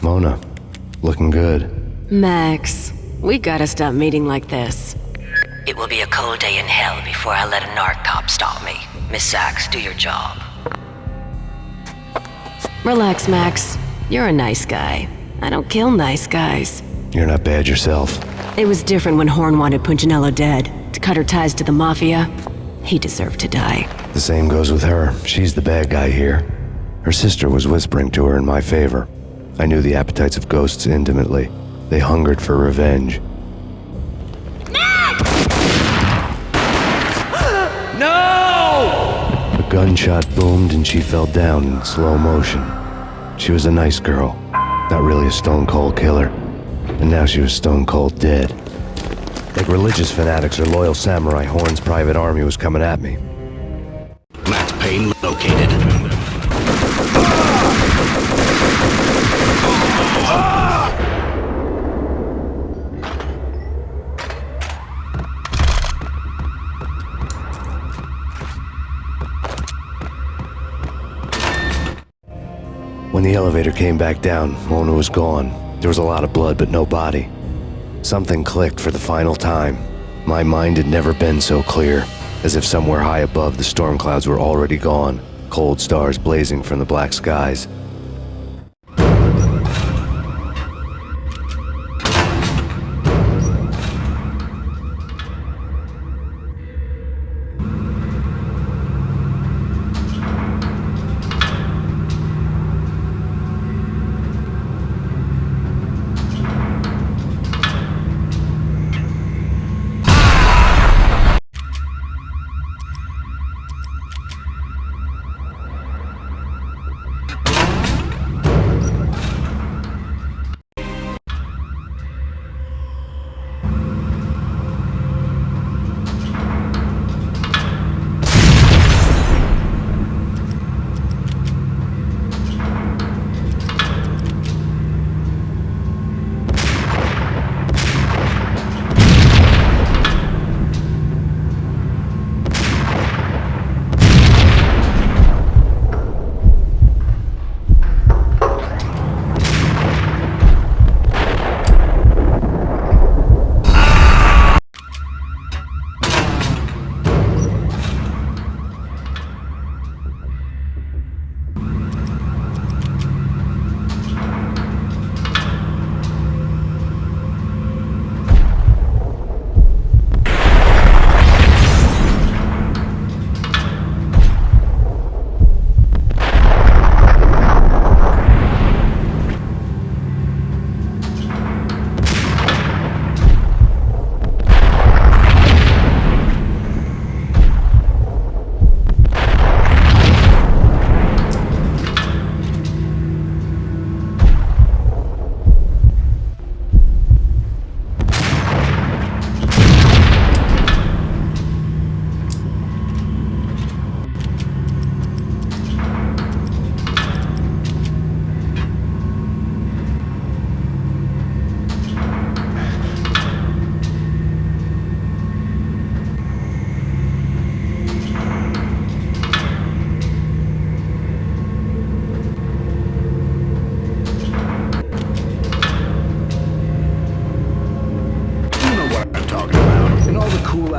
Mona, looking good. Max, we gotta stop meeting like this. It will be a cold day in hell before I let a narc cop stop me. Miss Sachs, do your job. Relax, Max. You're a nice guy. I don't kill nice guys. You're not bad yourself. It was different when Horn wanted Punchinello dead. To cut her ties to the Mafia, he deserved to die. The same goes with her. She's the bad guy here. Her sister was whispering to her in my favor. I knew the appetites of ghosts intimately. They hungered for revenge. No! A gunshot boomed and she fell down in slow motion. She was a nice girl, not really a stone-cold killer. And now she was stone-cold dead. Like religious fanatics or loyal samurai, Horn's private army was coming at me. Max Payne located. When the elevator came back down, Mona was gone. There was a lot of blood, but no body. Something clicked for the final time. My mind had never been so clear, as if somewhere high above the storm clouds were already gone, cold stars blazing from the black skies.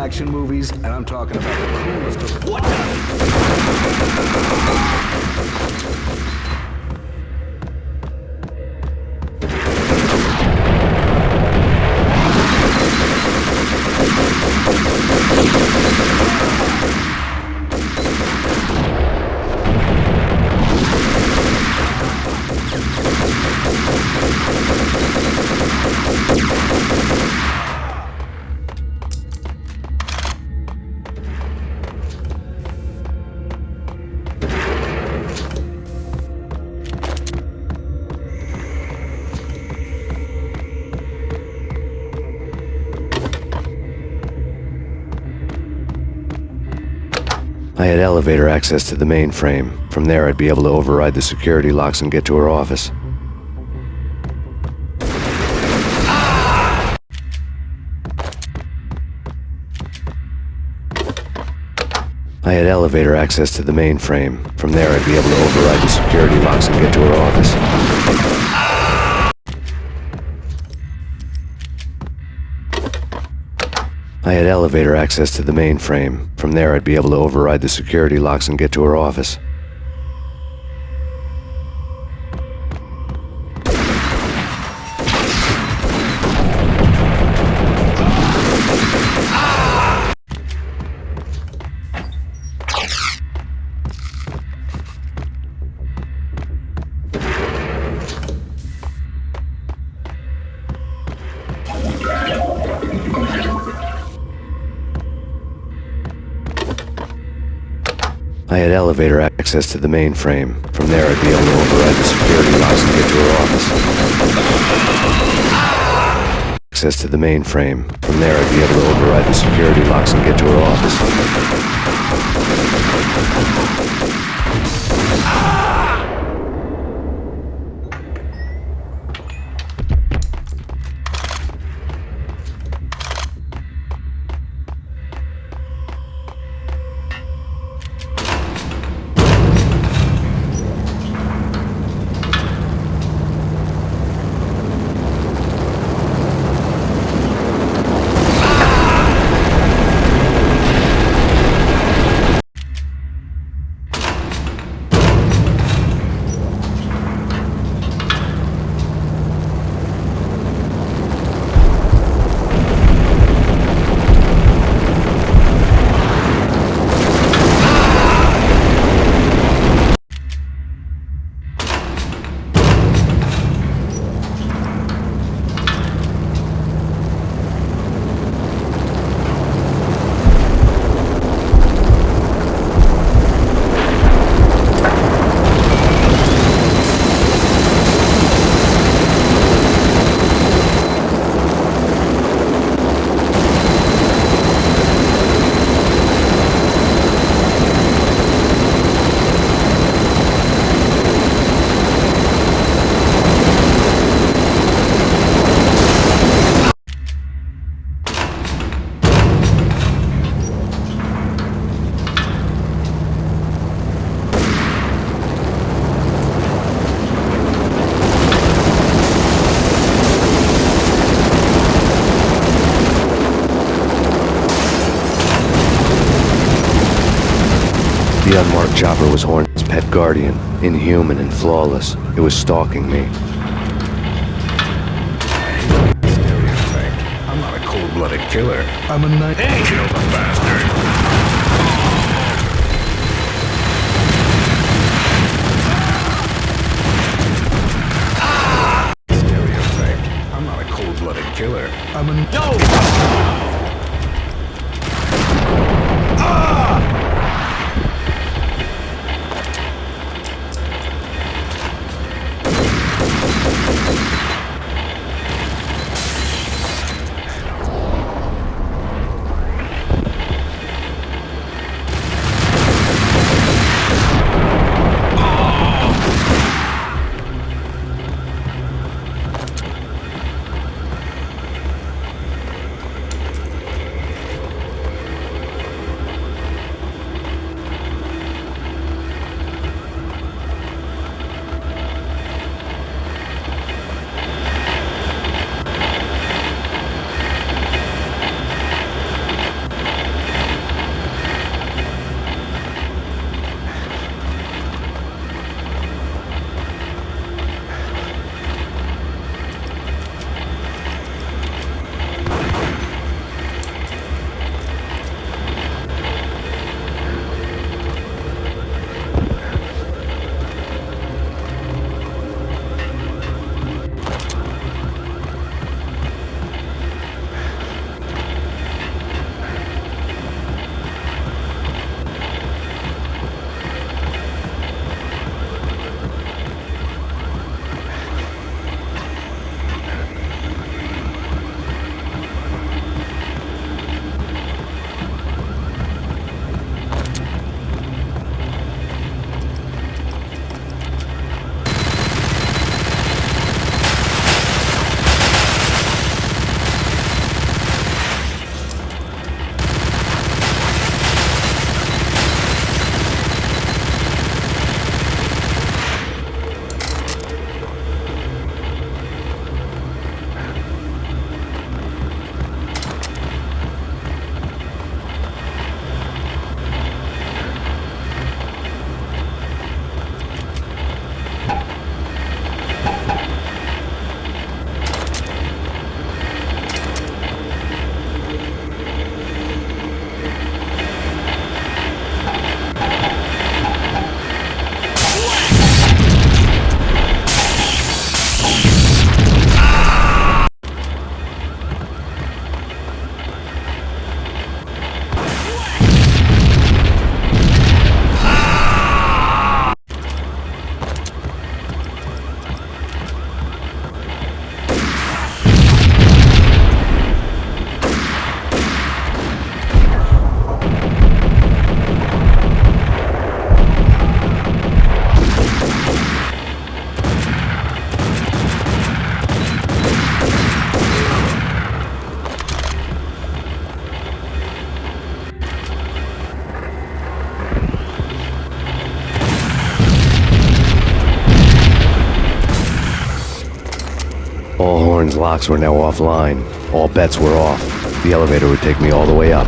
action movies, and I'm talking about the coolest of what? I had elevator access to the mainframe. From there, I'd be able to override the security locks and get to her office. I had elevator access to the mainframe. From there, I'd be able to override the security locks and get to her office. I had elevator access to the mainframe. From there, I'd be able to override the security locks and get to her office. I had elevator access to the mainframe. From there, I'd be able to override the security locks and get to her office. Access to the mainframe. From there, I'd be able to override the security locks and get to her office. The unmarked chopper was Hornet's pet guardian, inhuman and flawless. It was stalking me. I'm not a cold-blooded killer. I'm a night angel of a bastard. Stereotype. I'm not a cold-blooded killer. I'm a no. All Horn's locks were now offline. All bets were off. The elevator would take me all the way up.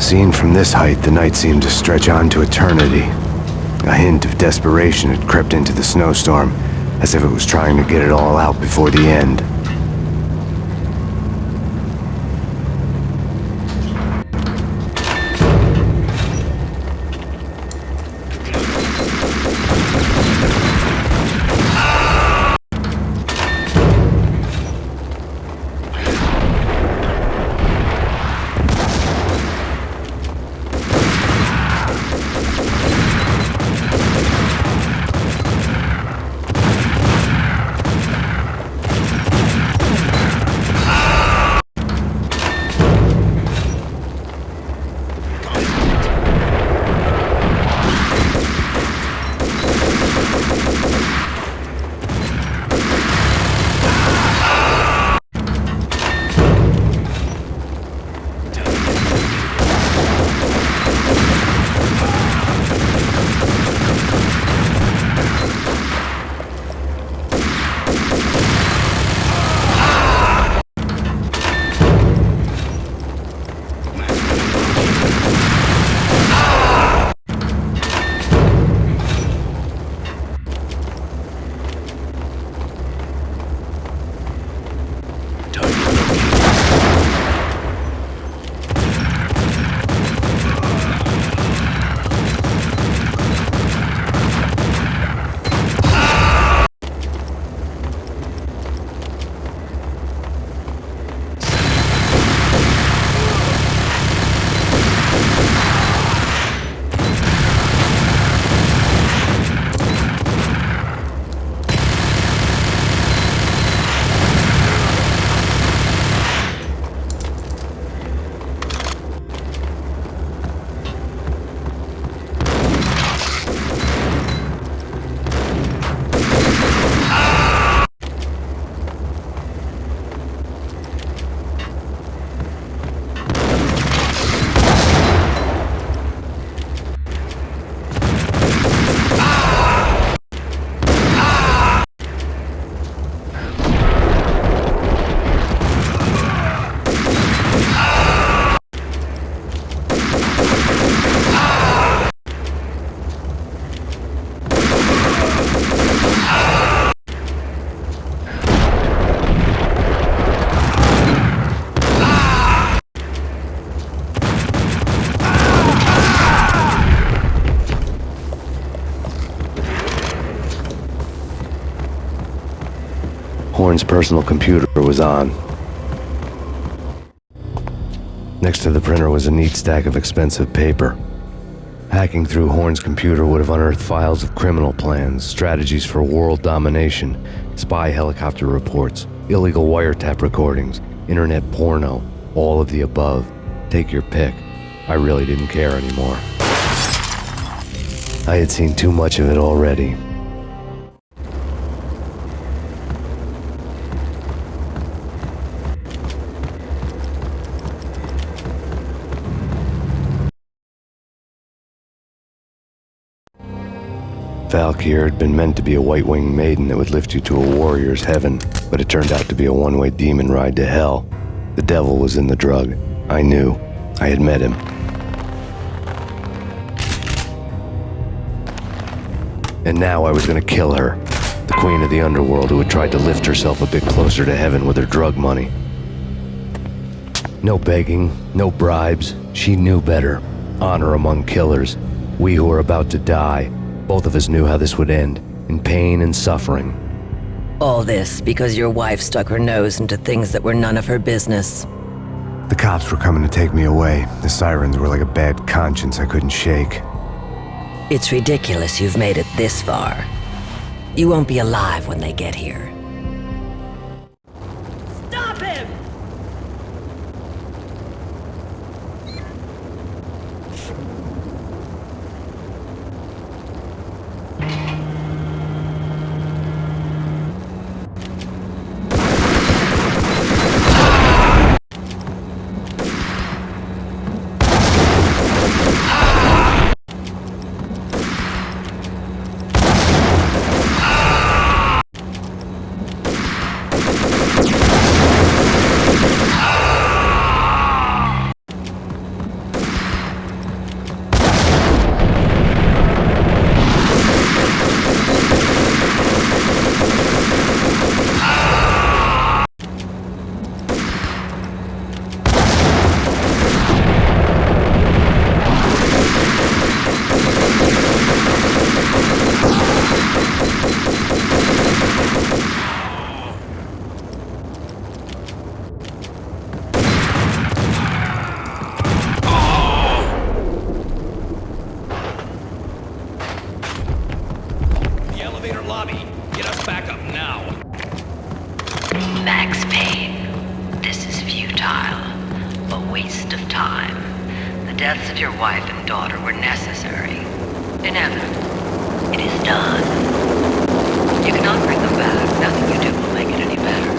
Seen from this height, the night seemed to stretch on to eternity. A hint of desperation had crept into the snowstorm, as if it was trying to get it all out before the end. Horn's personal computer was on. Next to the printer was a neat stack of expensive paper. Hacking through Horn's computer would have unearthed files of criminal plans, strategies for world domination, spy helicopter reports, illegal wiretap recordings, internet porno, all of the above. Take your pick. I really didn't care anymore. I had seen too much of it already. Valkyr had been meant to be a white-winged maiden that would lift you to a warrior's heaven, but it turned out to be a one-way demon ride to hell. The devil was in the drug. I knew. I had met him. And now I was gonna kill her. The queen of the underworld who had tried to lift herself a bit closer to heaven with her drug money. No begging, no bribes. She knew better. Honor among killers. We who were about to die. Both of us knew how this would end. In pain and suffering. All this because your wife stuck her nose into things that were none of her business. The cops were coming to take me away. The sirens were like a bad conscience I couldn't shake. It's ridiculous you've made it this far. You won't be alive when they get here. Stop him! Max Payne, this is futile, a waste of time. The deaths of your wife and daughter were necessary, inevitable. It is done. You cannot bring them back. Nothing you do will make it any better.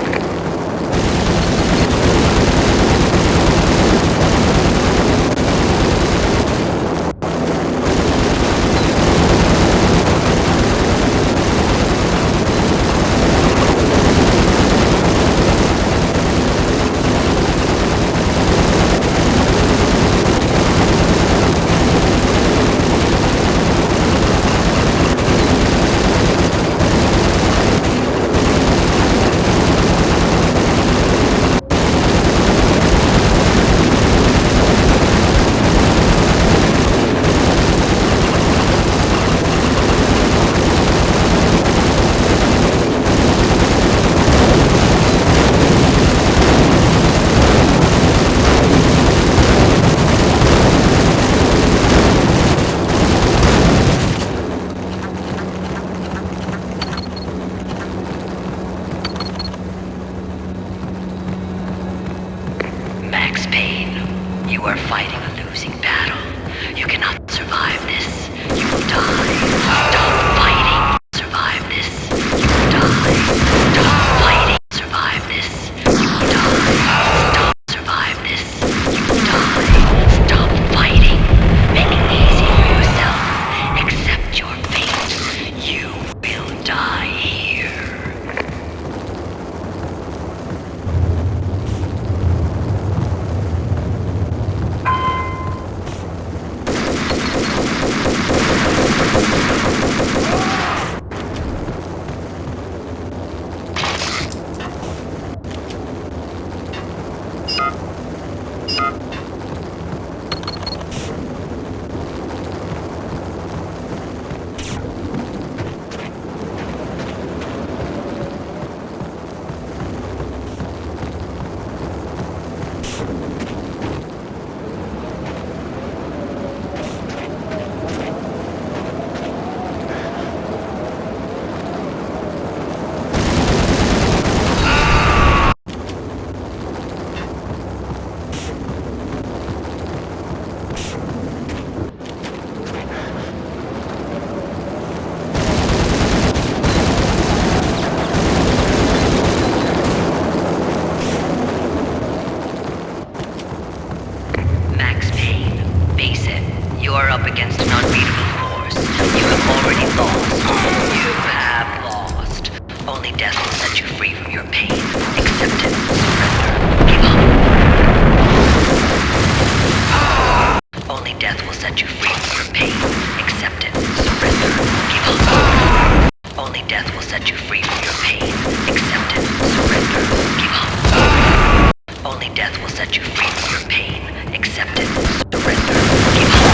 Max Payne, you are fighting a losing battle. You cannot survive this. You will die. Stop fighting. Survive this. You will die. Stop fighting. Survive this. You will die. Stop. Survive this. You will die. Stop fighting. Make it easy for yourself. Accept your fate. You will die here. death will set you free from your pain. Accept it. Surrender. Give up. Only death will set you free from your pain. Accept it. Surrender. Give up.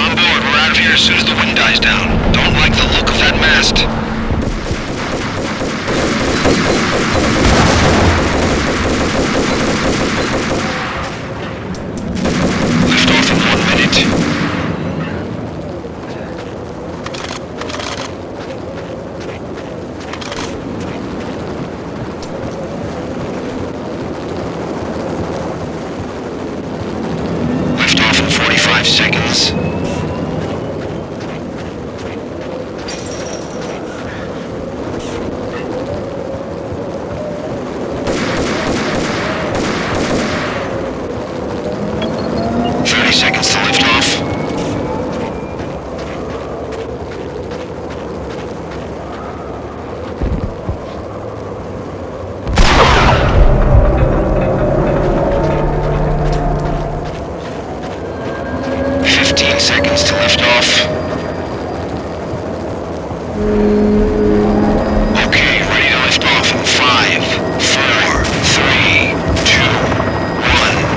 on board. We're out of here as soon as the wind dies down. Don't like the look of that mast. Lift off in 1 minute. Lift off in 45 seconds. Seconds to lift off. Seconds to lift off. Okay, ready to lift off in 5, 4, 3, 2, 1.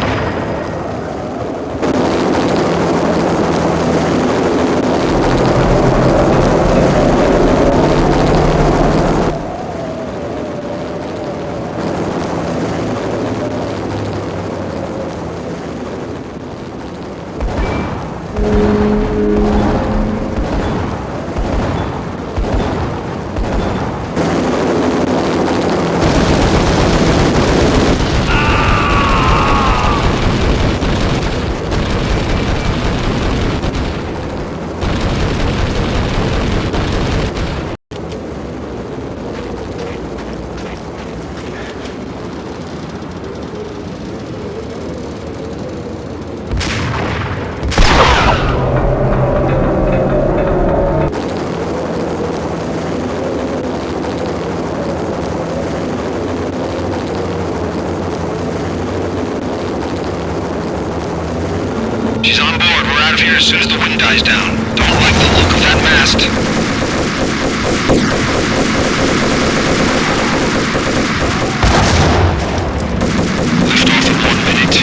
She's on board. We're out of here as soon as the wind dies down. Don't like the look of that mast. Lift off in 1 minute.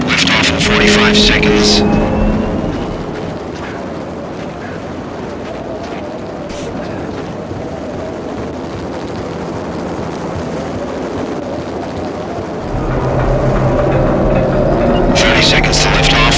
Lift off in 45 seconds. Seconds to lift off.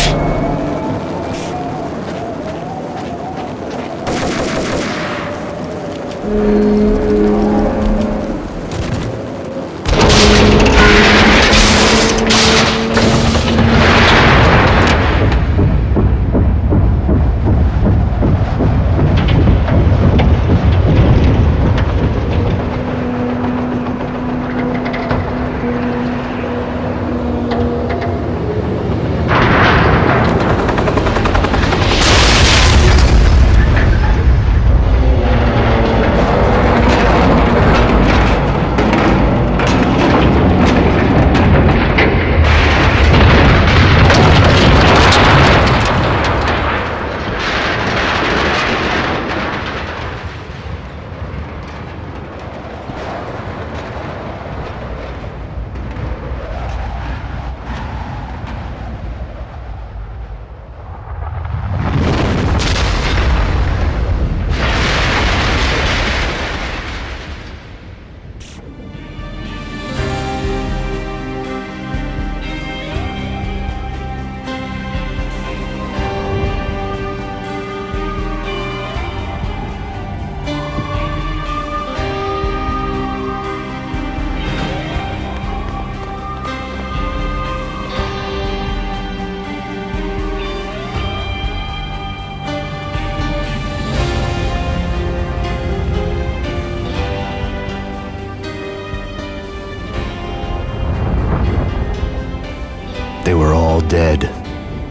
They were all dead.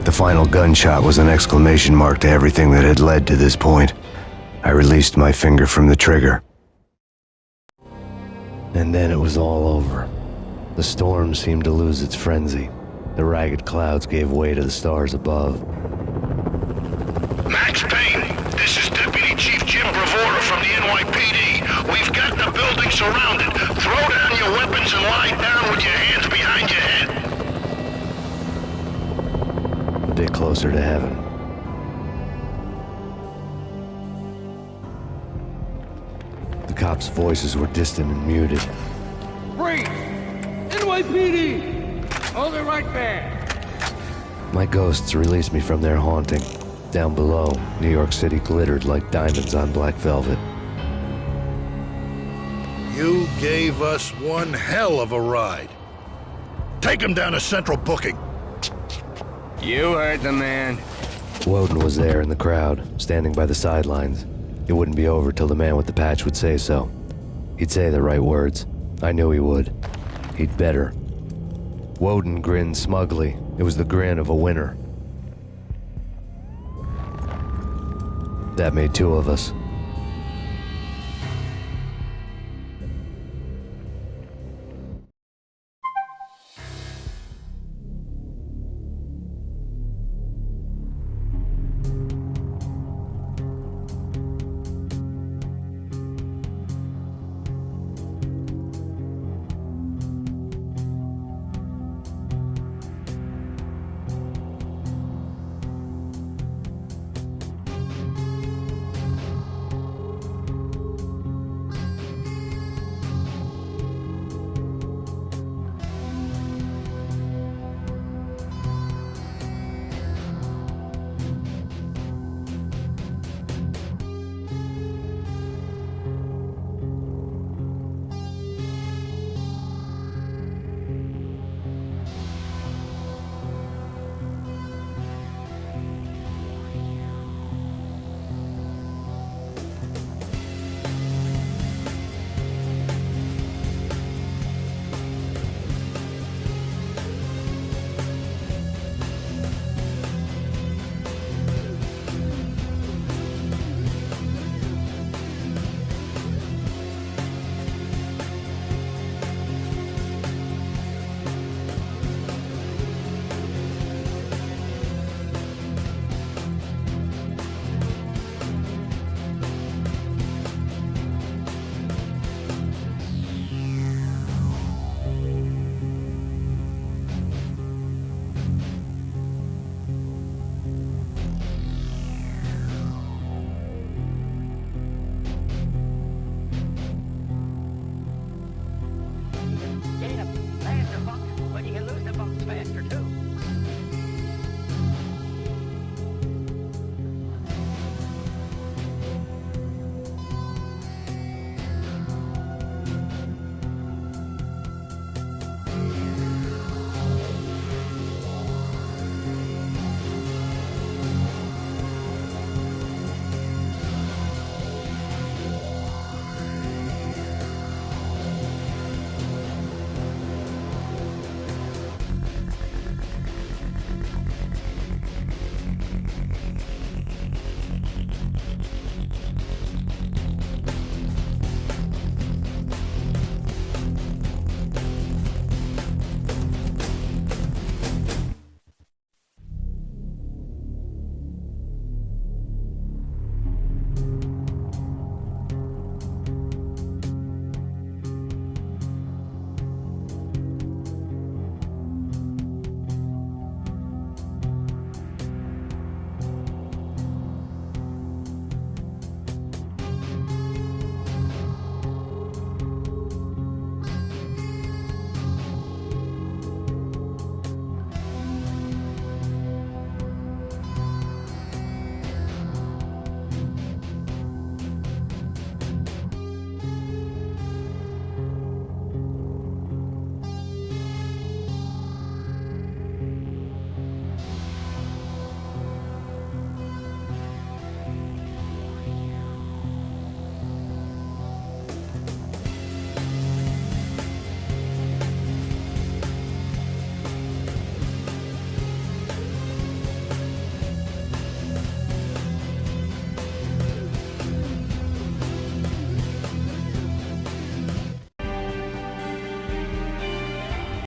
The final gunshot was an exclamation mark to everything that had led to this point. I released my finger from the trigger. And then it was all over. The storm seemed to lose its frenzy. The ragged clouds gave way to the stars above. Max Payne, this is Deputy NYPD. We've got the building surrounded. Throw down your weapons and lie down with your hands behind your head. A bit closer to heaven. The cops' voices were distant and muted. Freeze! NYPD! Hold it right there! My ghosts released me from their haunting. Down below, New York City glittered like diamonds on black velvet. You gave us one hell of a ride. Take him down to Central Booking. You heard the man. Woden was there in the crowd, standing by the sidelines. It wouldn't be over till the man with the patch would say so. He'd say the right words. I knew he would. He'd better. Woden grinned smugly. It was the grin of a winner. That made two of us.